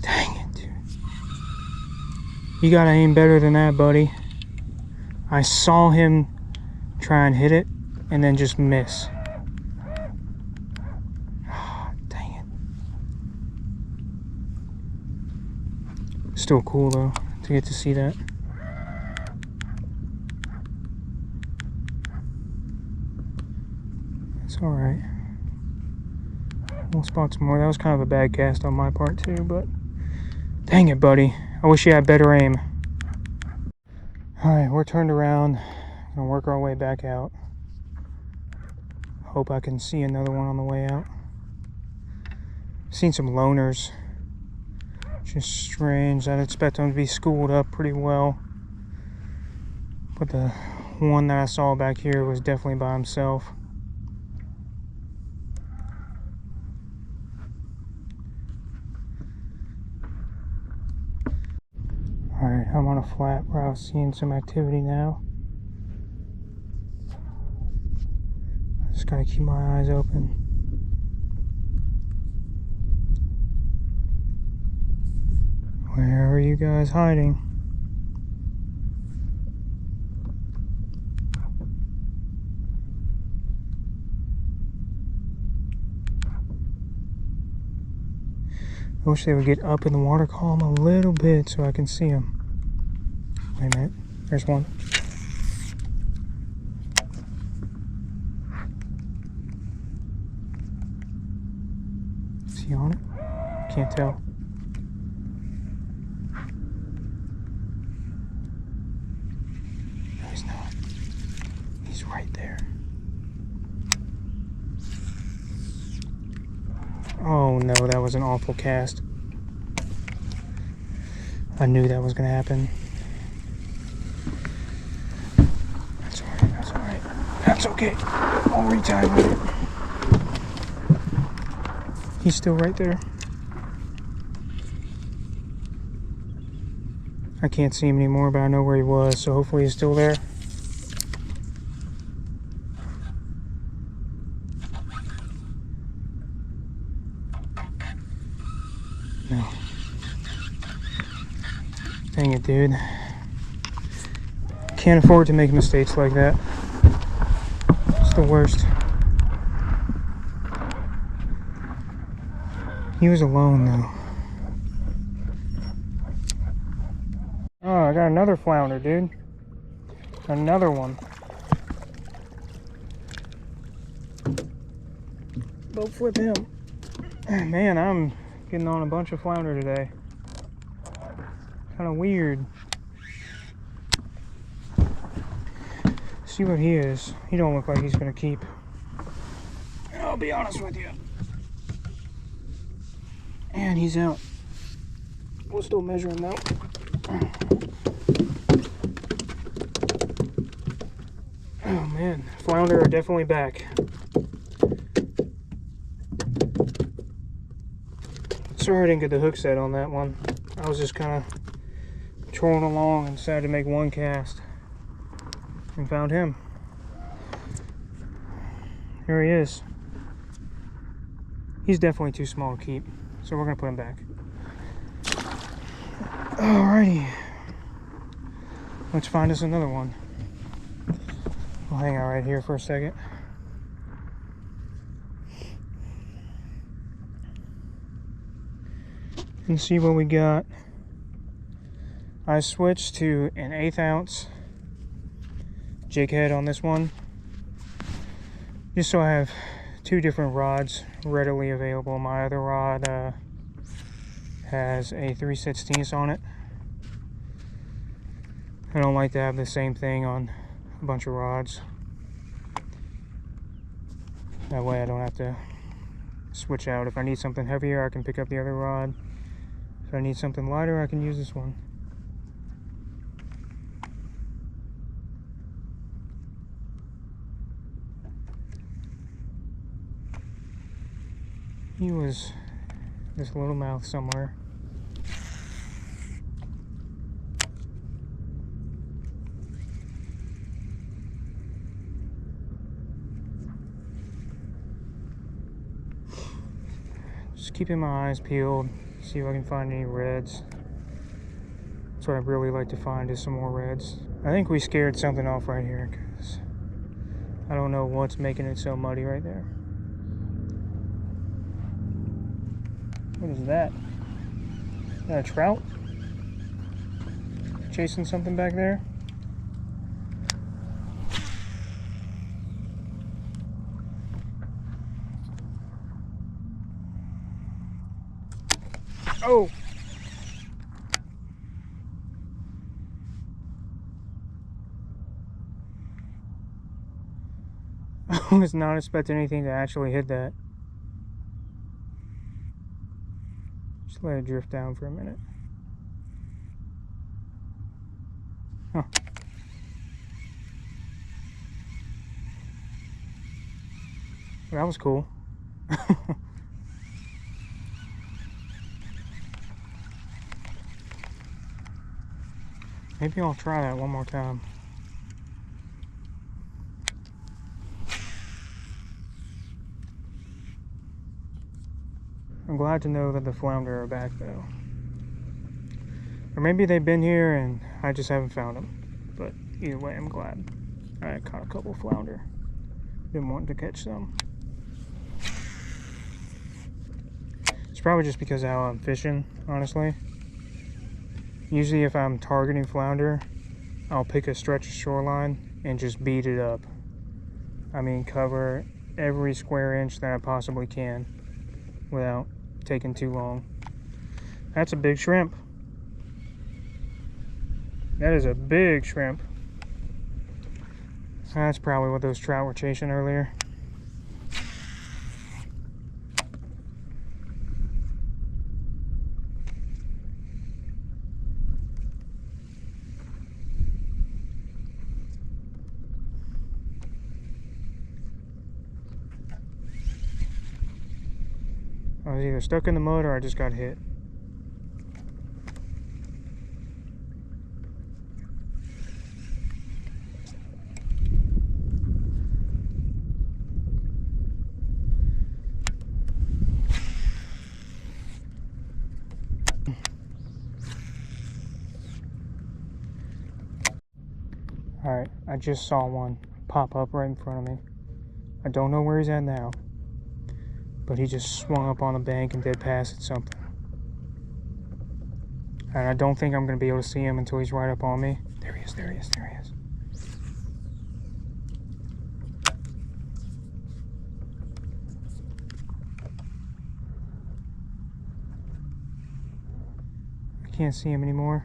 Dang it, dude. You gotta aim better than that, buddy. I saw him try and hit it and then just miss. Oh, dang it. Still cool though to get to see that. It's alright. We'll spot some more. That was kind of a bad cast on my part too, but dang it, buddy. I wish you had better aim. Alright, we're turned around. Gonna work our way back out. Hope I can see another one on the way out. Seen some loners. Just strange. I'd expect them to be schooled up pretty well. But the one that I saw back here was definitely by himself. Alright, I'm on a flat where I was seeing some activity now. I just gotta keep my eyes open. Where are you guys hiding? I wish they would get up in the water column a little bit so I can see them. Wait a minute, there's one. Is he on it? Can't tell. No, he's not. He's right there. Oh no, that was an awful cast. I knew that was going to happen. That's alright, that's alright. That's okay. I'll retime with it. He's still right there. I can't see him anymore, but I know where he was, so hopefully he's still there. No. Dang it, dude. Can't afford to make mistakes like that. It's the worst. He was alone, though. Oh, I got another flounder, dude. Another one. Boat flip him. Man, I'm getting on a bunch of flounder today. Kind of weird. See what he is. He don't look like he's gonna keep. I'll be honest with you. And he's out. We'll still measure him out. Oh man, flounder are definitely back. Sorry I didn't get the hook set on that one. I was just kind of trolling along and decided to make one cast and found him. Here he is. He's definitely too small to keep, so we're gonna put him back. Alrighty, let's find us another one. We'll hang out right here for a second. And see what we got. I switched to an 1/8 ounce jig head on this one, just so I have two different rods readily available. My other rod has a 3/16 on it. I don't like to have the same thing on a bunch of rods. That way I don't have to switch out. If I need something heavier, I can pick up the other rod. If I need something lighter, I can use this one. He was this little mouth somewhere. Just keeping my eyes peeled, see if I can find any reds. That's what I'd really like to find, is some more reds. I think we scared something off right here, because I don't know what's making it so muddy right there. What is that? Is that a trout? Chasing something back there? Oh! I was not expecting anything to actually hit that. Just let it drift down for a minute. Huh. That was cool. Maybe I'll try that one more time. I'm glad to know that the flounder are back though. Or maybe they've been here and I just haven't found them. But either way, I'm glad. I caught a couple flounder. Been wanting to catch some. It's probably just because of how I'm fishing, honestly. Usually if I'm targeting flounder, I'll pick a stretch of shoreline and just beat it up. I mean, cover every square inch that I possibly can without taking too long. That's a big shrimp. That is a big shrimp. That's probably what those trout were chasing earlier. I was either stuck in the mud or I just got hit. Alright, I just saw one pop up right in front of me. I don't know where he's at now, but he just swung up on the bank and dead past at something. And I don't think I'm going to be able to see him until he's right up on me. There he is, there he is, there he is. I can't see him anymore.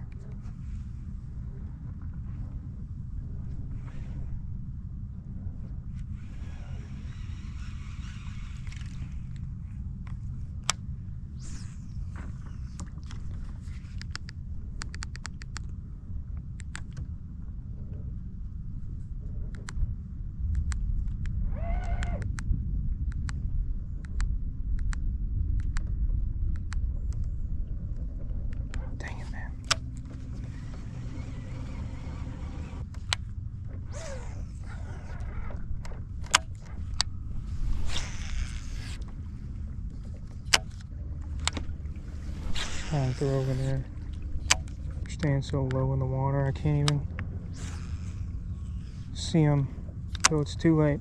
Trying to throw over there. Staying so low in the water, I can't even see him until it's too late.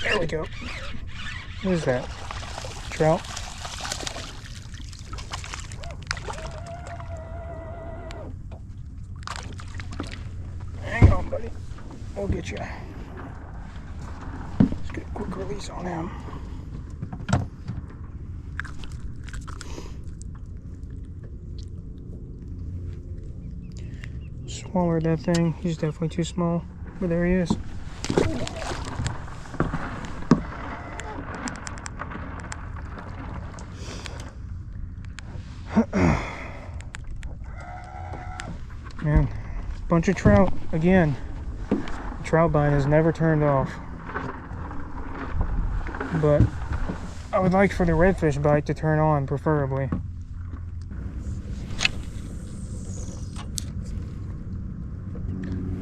There we go. What is that? Trout? Hang on, buddy. We'll get you. Let's get a quick release on him. Swallowed that thing. He's definitely too small, but there he is. Man, bunch of trout again. The trout bite has never turned off, but I would like for the redfish bite to turn on, preferably.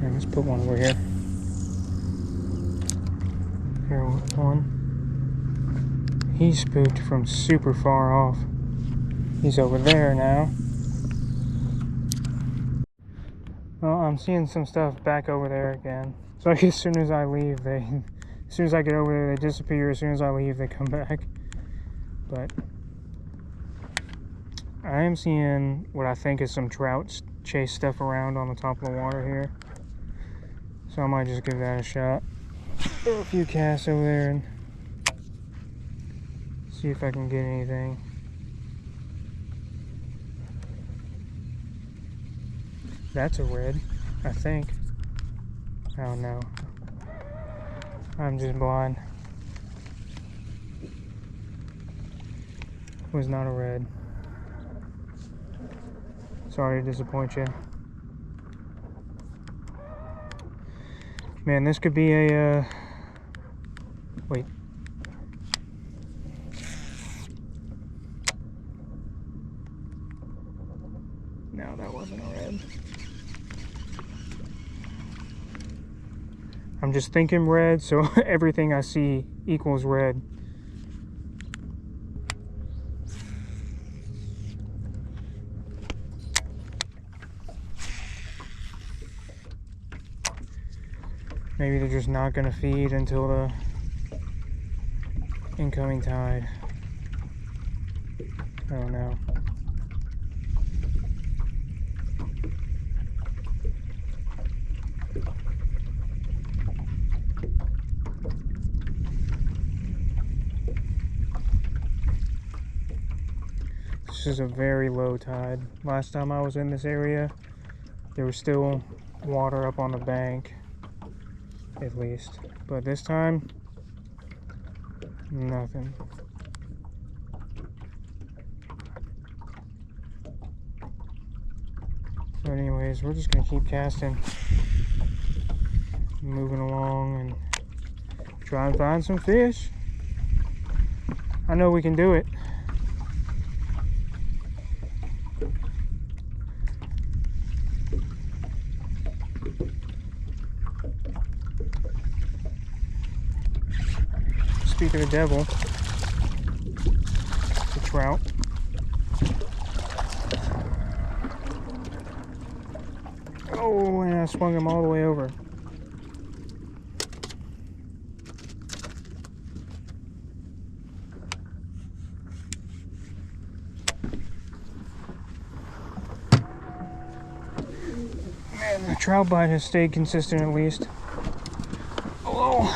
Here, let's put one over here. Here, one. He's spooked from super far off. He's over there now. Well, I'm seeing some stuff back over there again. So I guess as soon as I leave, as soon as I get over there, they disappear. As soon as I leave, they come back. But I am seeing what I think is some trout chase stuff around on the top of the water here. So I might just give that a shot. Throw a few casts over there and See if I can get anything. That's a red, I think. I don't know. I'm just blind. Was not a red. Sorry to disappoint you. Man, this could be a wait. No, that wasn't a red. I'm just thinking red, so everything I see equals red. Maybe they're just not going to feed until the incoming tide. I don't know. This is a very low tide. Last time I was in this area, there was still water up on the bank, at least. But this time, nothing. But anyways, we're just gonna keep casting, moving along, and try and find some fish. I know we can do it. Speak of the devil, the trout. Oh, and I swung him all the way over. Man, the trout bite has stayed consistent at least. Oh,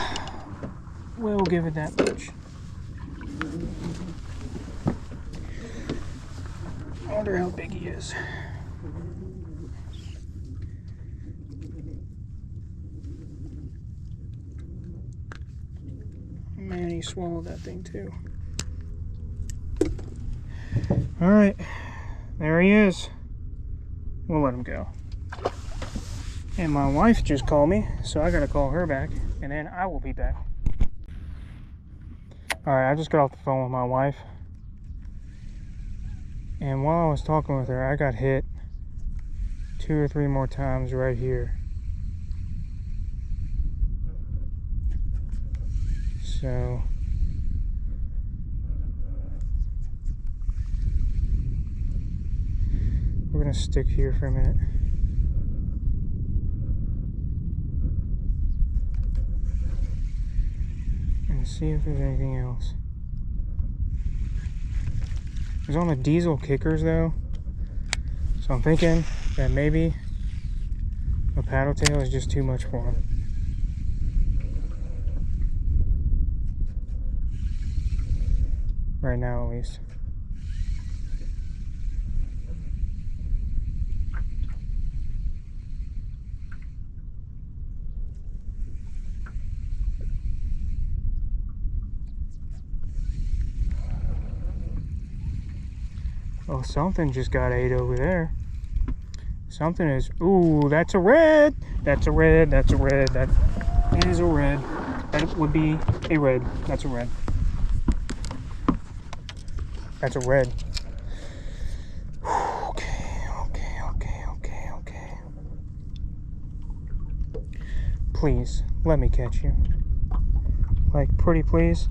we'll give it that much. I wonder how big he is. Man, he swallowed that thing too. Alright, there he is. We'll let him go. And my wife just called me, so I gotta call her back, and then I will be back. Alright, I just got off the phone with my wife. And while I was talking with her, I got hit 2 or 3 more times right here. So we're gonna stick here for a minute. And see if there's anything else. He's on the diesel kickers though, so I'm thinking that maybe a paddle tail is just too much for him. Right now at least. Oh, something just got ate over there. Something is, ooh, that's a red. That's a red, that's a red, that is a red. That would be a red, that's a red. That's a red. Okay. Please, let me catch you. Like, pretty please.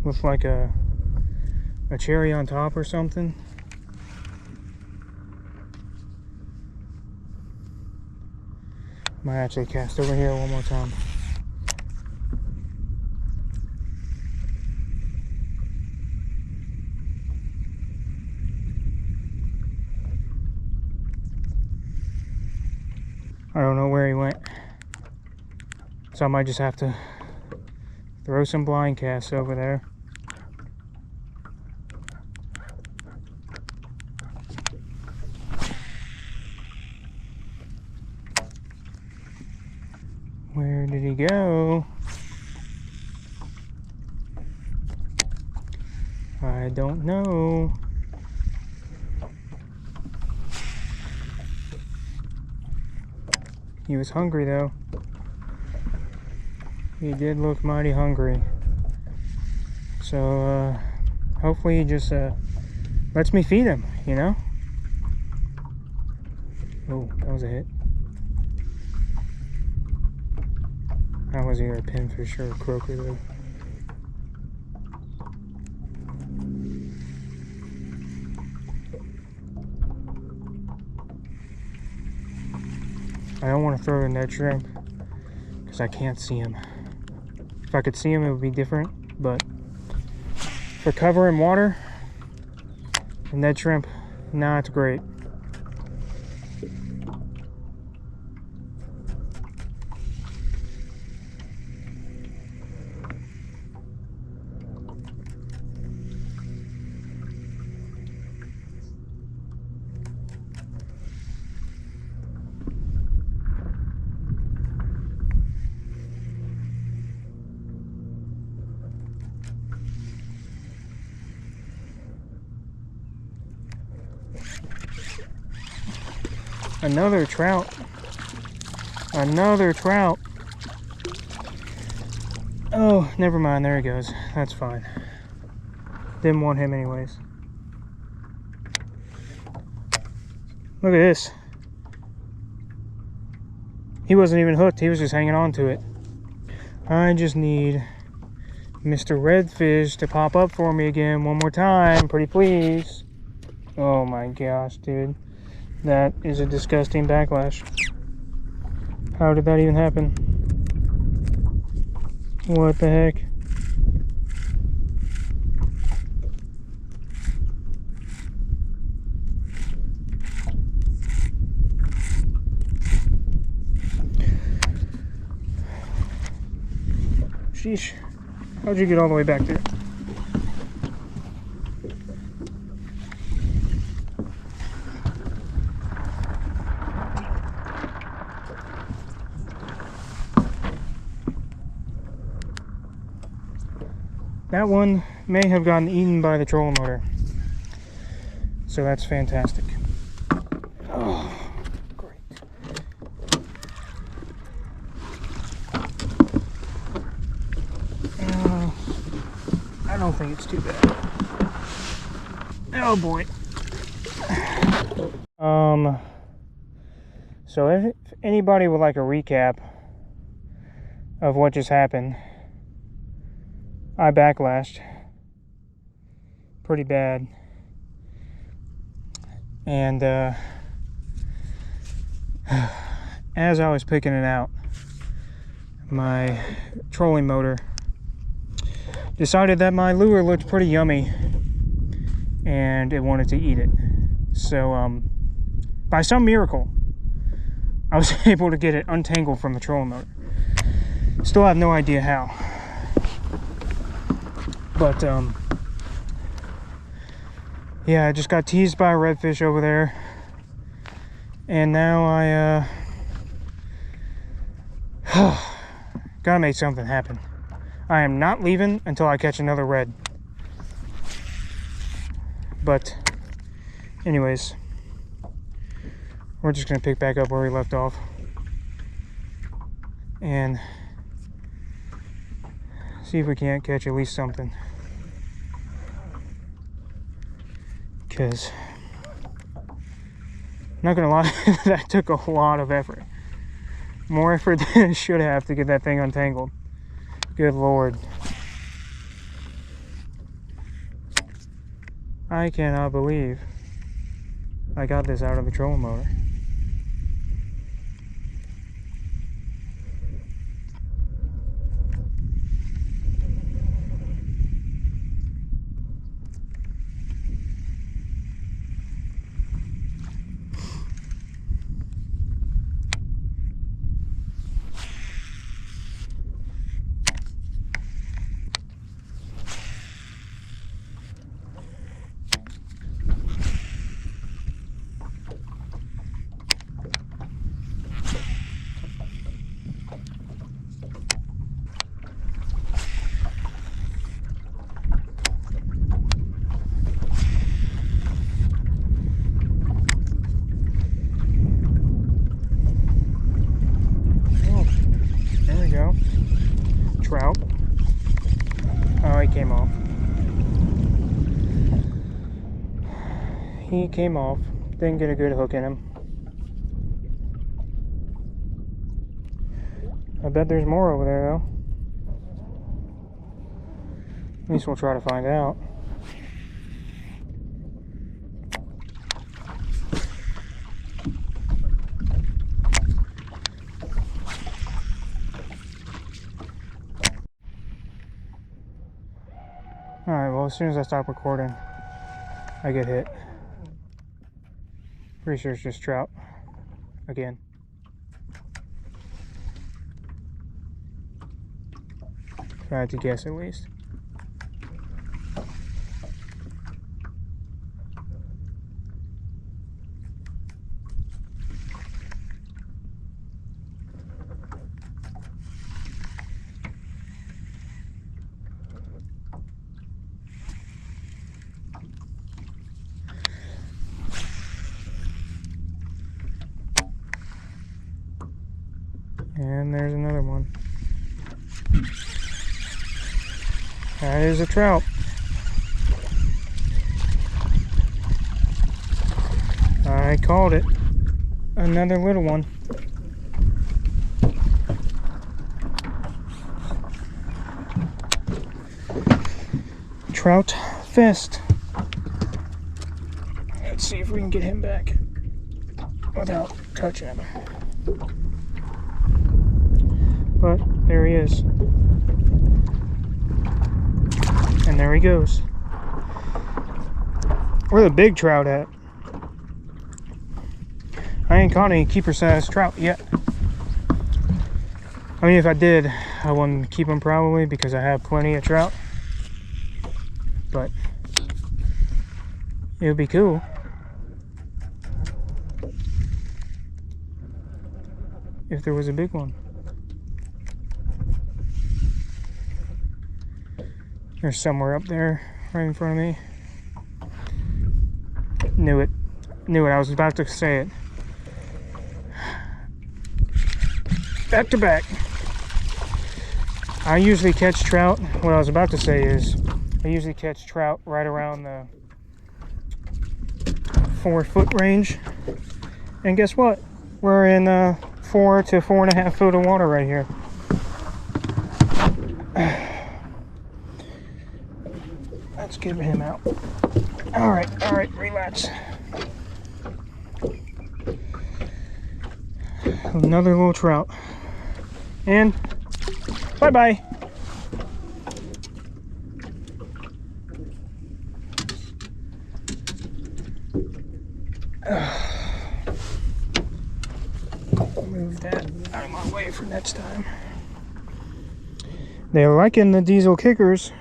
With like a cherry on top or something. Might actually cast over here one more time. I don't know where he went, so I might just have to Throw some blind casts over there. Where did he go? I don't know. He was hungry though. He did look mighty hungry. So hopefully he just lets me feed him, you know? Oh, that was a hit. That was either a pinfish or a croaker though. I don't want to throw the net shrimp because I can't see him. If I could see him, it would be different, but for cover and water, the net shrimp, not great. Another trout. Another trout. Oh, never mind. There he goes. That's fine. Didn't want him anyways. Look at this. He wasn't even hooked. He was just hanging on to it. I just need Mr. Redfish to pop up for me again one more time. Pretty please. Oh my gosh, dude. That is a disgusting backlash. How did that even happen? What the heck? Sheesh. How'd you get all the way back there? That one may have gotten eaten by the trolling motor. So that's fantastic. Oh, great. I don't think it's too bad. Oh boy. So if anybody would like a recap of what just happened, I backlashed pretty bad, and as I was picking it out, my trolling motor decided that my lure looked pretty yummy and it wanted to eat it. So by some miracle I was able to get it untangled from the trolling motor. Still have no idea how. But yeah, I just got teased by a redfish over there, and now I gotta make something happen. I am not leaving until I catch another red. But anyways, we're just gonna pick back up where we left off and see if we can't catch at least something. Because, not gonna lie, that took a lot of effort. More effort than it should have to get that thing untangled. Good Lord. I cannot believe I got this out of the trolling motor. he came off. Didn't get a good hook in him. I bet there's more over there though. At least we'll try to find out. Alright, well, as soon as I stop recording, I get hit. Pretty sure it's just trout. Again. If I had to guess at least. And there's another one. That is a trout. I called it. Another little one. Trout fist. Let's see if we can get him back without touching him. But there he is. And there he goes. Where the big trout at? I ain't caught any keeper-sized trout yet. I mean, if I did, I wouldn't keep them probably because I have plenty of trout. But it would be cool. If there was a big one. There's somewhere up there, right in front of me. Knew it. Knew it. I was about to say it. Back to back. I usually catch trout. What I was about to say is, I usually catch trout right around the 4-foot range. And guess what? We're in 4 to 4.5 foot of water right here. Let's get him out. All right, relax. Another little trout. And bye-bye. Move that out of my way for next time. They're liking the diesel kickers.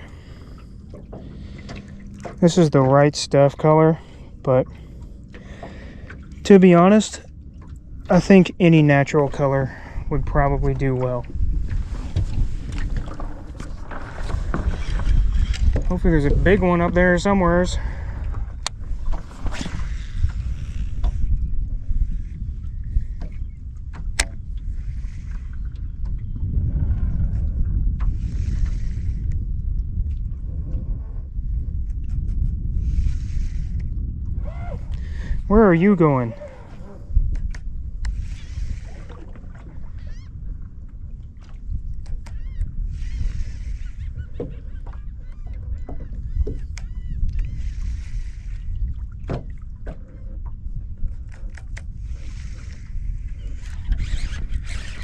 This is the right stuff color, but to be honest, I think any natural color would probably do well. Hopefully there's a big one up there somewheres. Where are you going?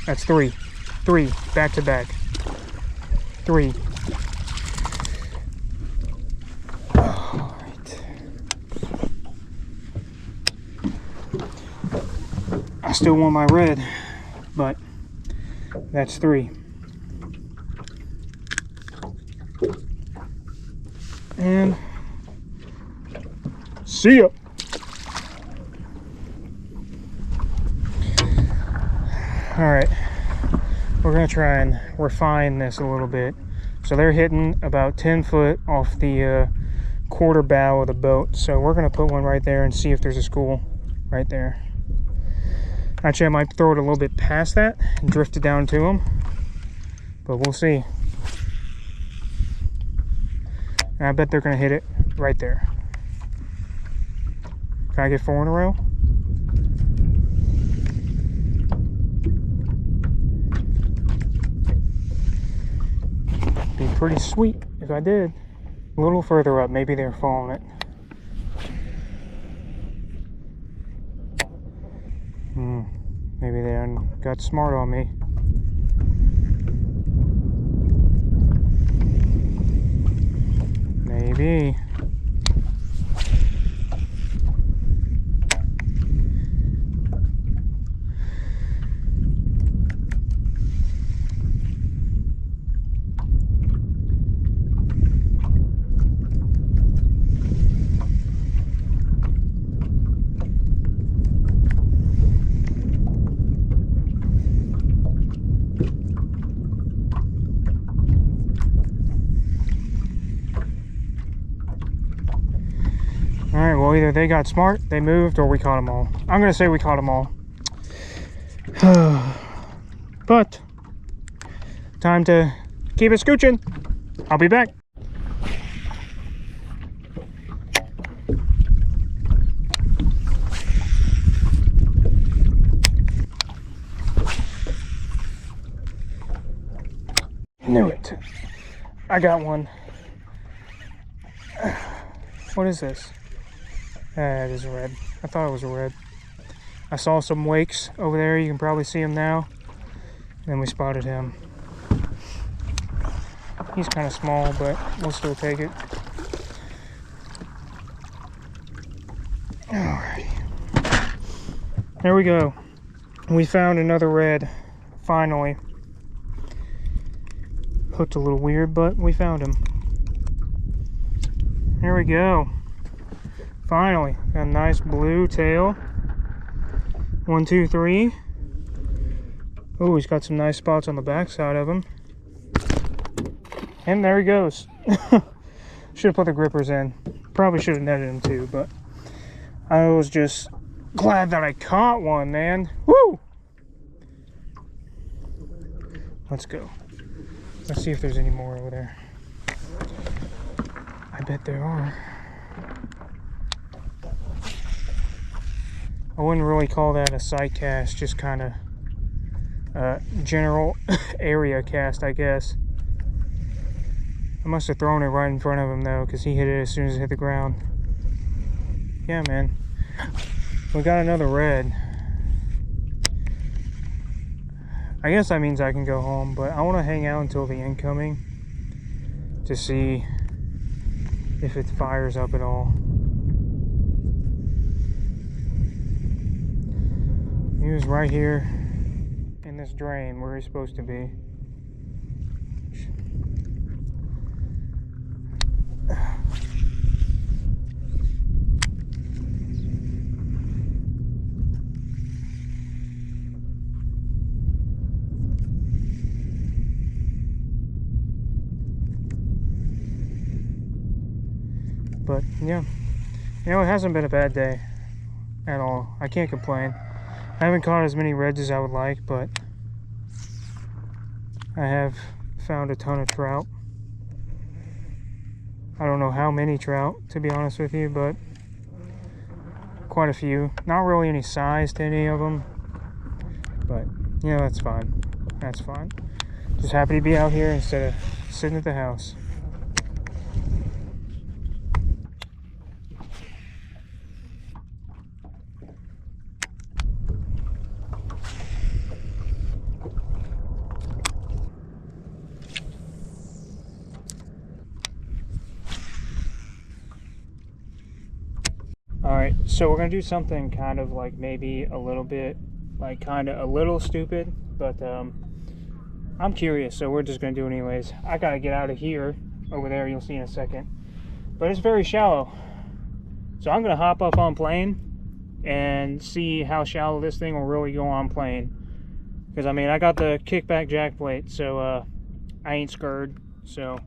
That's three. Three, back to back. Three. All right. I still want my red, but that's three. And see ya. All right, we're gonna try and refine this a little bit. So they're hitting about 10 foot off the quarter bow of the boat. So we're gonna put one right there and see if there's a school right there. Actually, I might throw it a little bit past that and drift it down to them, but we'll see. And I bet they're gonna hit it right there. Can I get 4 in a row? Be pretty sweet if I did. A little further up, maybe they're following it. Maybe they got smart on me. Maybe. Alright, well either they got smart, they moved, or we caught them all. I'm going to say we caught them all. But, time to keep it scooching. I'll be back. Knew it. I got one. What is this? It is a red. I thought it was a red. I saw some wakes over there. You can probably see him now. Then we spotted him. He's kind of small, but we'll still take it. Alrighty. There we go. We found another red. Finally. Hooked a little weird, but we found him. There we go. Finally, got a nice blue tail. 1, 2, 3. Oh, he's got some nice spots on the back side of him. And there he goes. Should have put the grippers in. Probably should have netted him too, but I was just glad that I caught one, man. Woo! Let's go. Let's see if there's any more over there. I bet there are. I wouldn't really call that a sight cast, just kind of general area cast, I guess. I must have thrown it right in front of him though, because he hit it as soon as it hit the ground. Yeah, man. We got another red. I guess that means I can go home, but I want to hang out until the incoming to see if it fires up at all. He was right here in this drain where he's supposed to be. But yeah, you know, it hasn't been a bad day at all. I can't complain. I haven't caught as many reds as I would like, but I have found a ton of trout. I don't know how many trout, to be honest with you, but quite a few. Not really any size to any of them, but you know, that's fine. That's fine. Just happy to be out here instead of sitting at the house. Alright, so we're going to do something kind of like maybe a little bit, like kind of a little stupid, but I'm curious, so we're just going to do it anyways. I got to get out of here. Over there, you'll see in a second. But it's very shallow. So I'm going to hop up on plane and see how shallow this thing will really go on plane. Because, I mean, I got the Kickback-Jac plate, so I ain't scared. So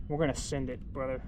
we're going to send it, brother.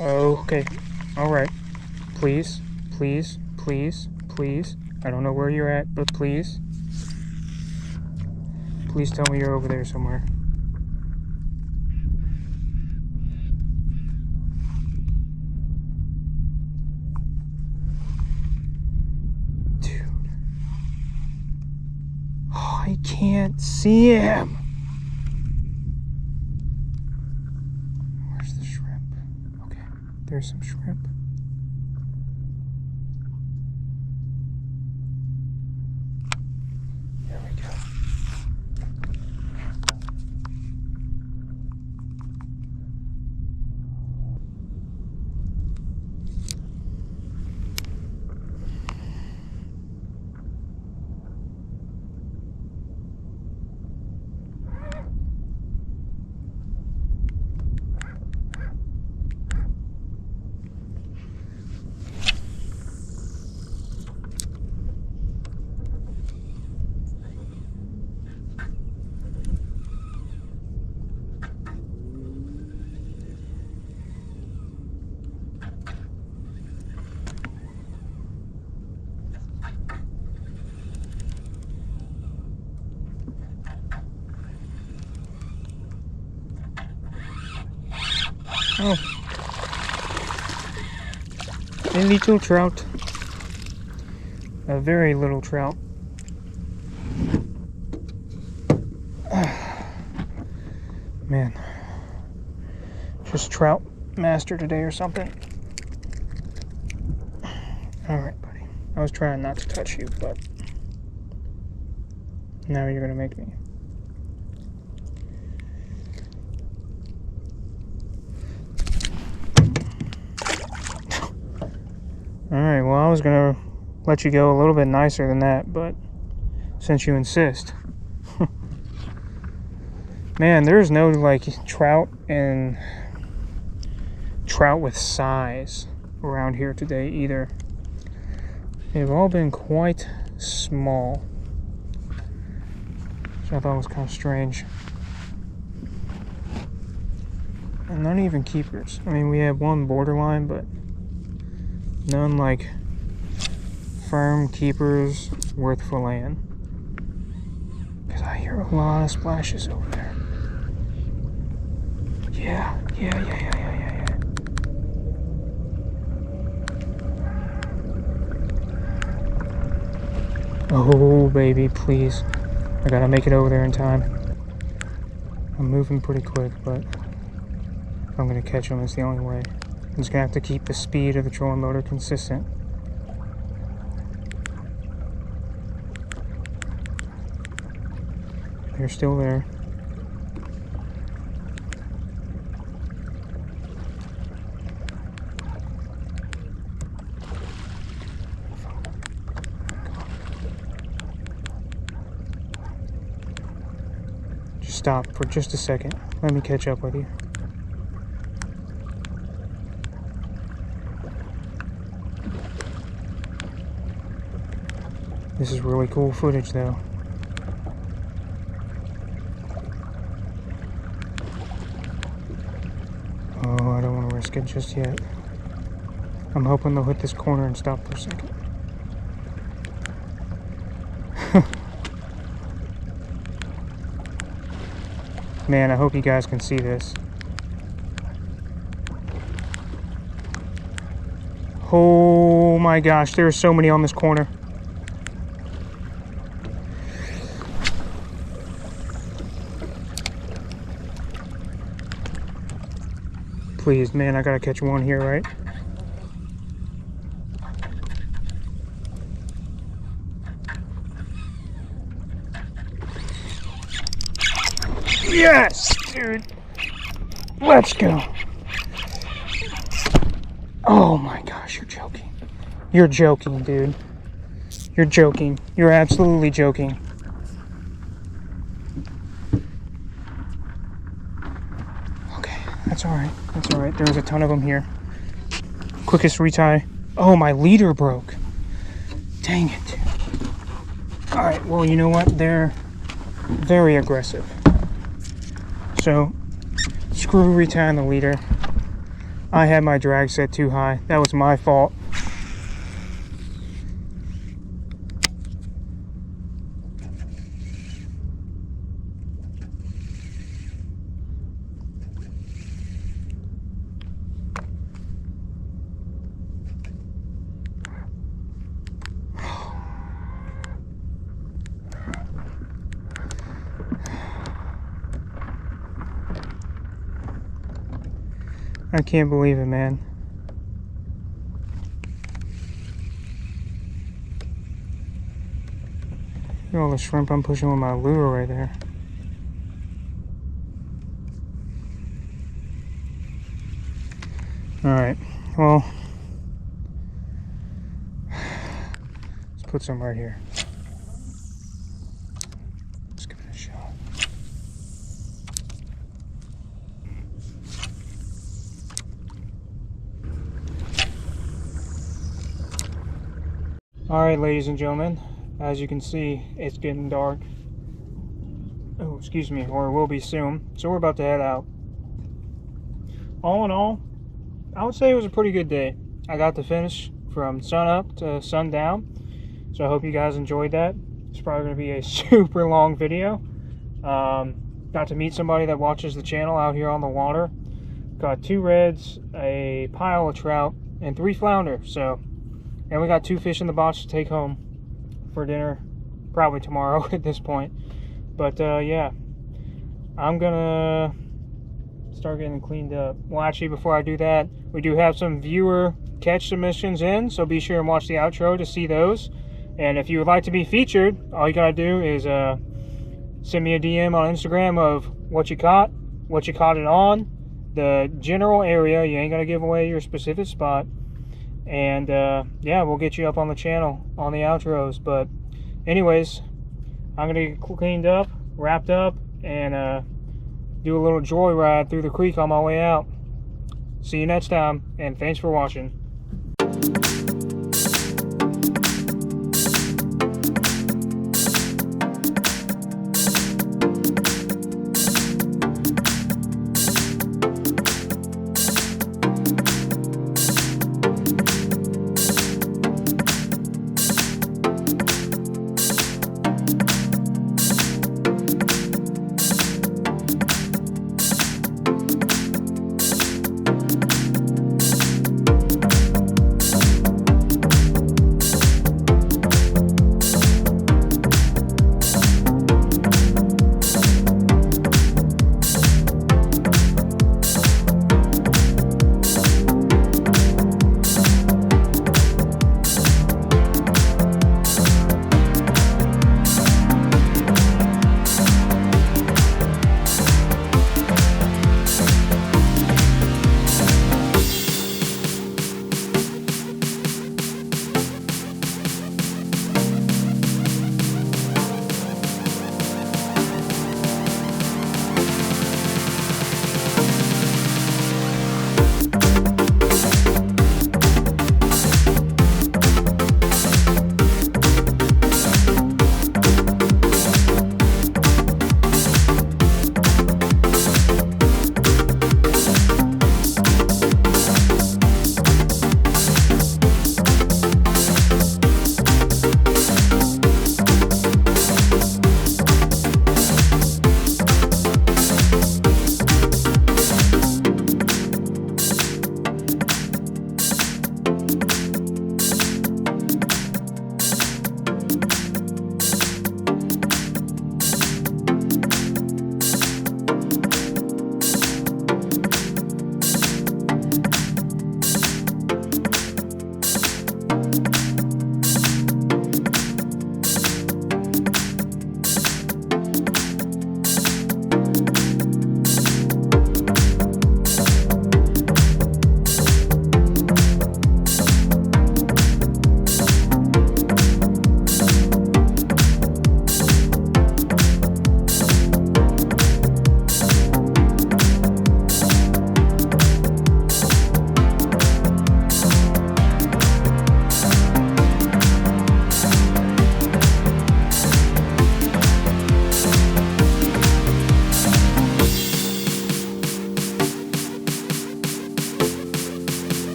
Okay. All right. Please, please, please, please. I don't know where you're at, but please. Please tell me you're over there somewhere. Dude. Oh, I can't see him. Where's the shrimp? Okay, there's some shrimp. There we go. Oh, a little trout, a very little trout. Man, just trout master today or something. Alright, buddy. I was trying not to touch you, but now you're gonna make me. Alright, well, I was gonna let you go a little bit nicer than that, but since you insist. Man, there's no, like, trout and trout with size around here today either. They've all been quite small, which I thought was kind of strange. And not even keepers. I mean, we have one borderline, but none like firm keepers worth filleting. Because I hear a lot of splashes over there. Yeah. Oh, baby, please. I gotta make it over there in time. I'm moving pretty quick, but if I'm gonna catch them, it's the only way. I'm just gonna have to keep the speed of the trolling motor consistent. They're still there. Just stop for just a second. Let me catch up with you. This is really cool footage, though. Oh, I don't want to risk it just yet. I'm hoping they'll hit this corner and stop for a second. Man, I hope you guys can see this. Oh my gosh, there are so many on this corner. Please, man, I gotta catch one here, right? Yes, dude. Let's go. Oh my gosh, you're joking. You're joking, dude. You're joking. You're absolutely joking. Okay, that's alright. That's alright. There's a ton of them here. Quickest retie. Oh, my leader broke. Dang it. Alright, well, you know what? They're very aggressive. So, screw retying the leader. I had my drag set too high. That was my fault. I can't believe it, man. Look at all the shrimp I'm pushing with my lure right there. Alright, well, let's put some right here. Let's give it a shot. Alright, ladies and gentlemen, as you can see, it's getting dark. Oh, excuse me, or it will be soon. So we're about to head out. All in all, I would say it was a pretty good day. I got to finish from sun up to sundown. So I hope you guys enjoyed that. It's probably going to be a super long video. Got to meet somebody that watches the channel out here on the water. Got 2 reds, a pile of trout, and 3 flounder. So, and we got 2 fish in the box to take home for dinner, probably tomorrow at this point. But yeah, I'm gonna start getting cleaned up. Well, actually, before I do that, we do have some viewer catch submissions in, so be sure and watch the outro to see those. And if you would like to be featured, all you gotta do is send me a DM on Instagram of what you caught it on, the general area. You ain't gotta give away your specific spot. And yeah, we'll get you up on the channel on the outros. But anyways, I'm gonna get cleaned up, wrapped up, and do a little joyride through the creek on my way out. See you next time, and thanks for watching.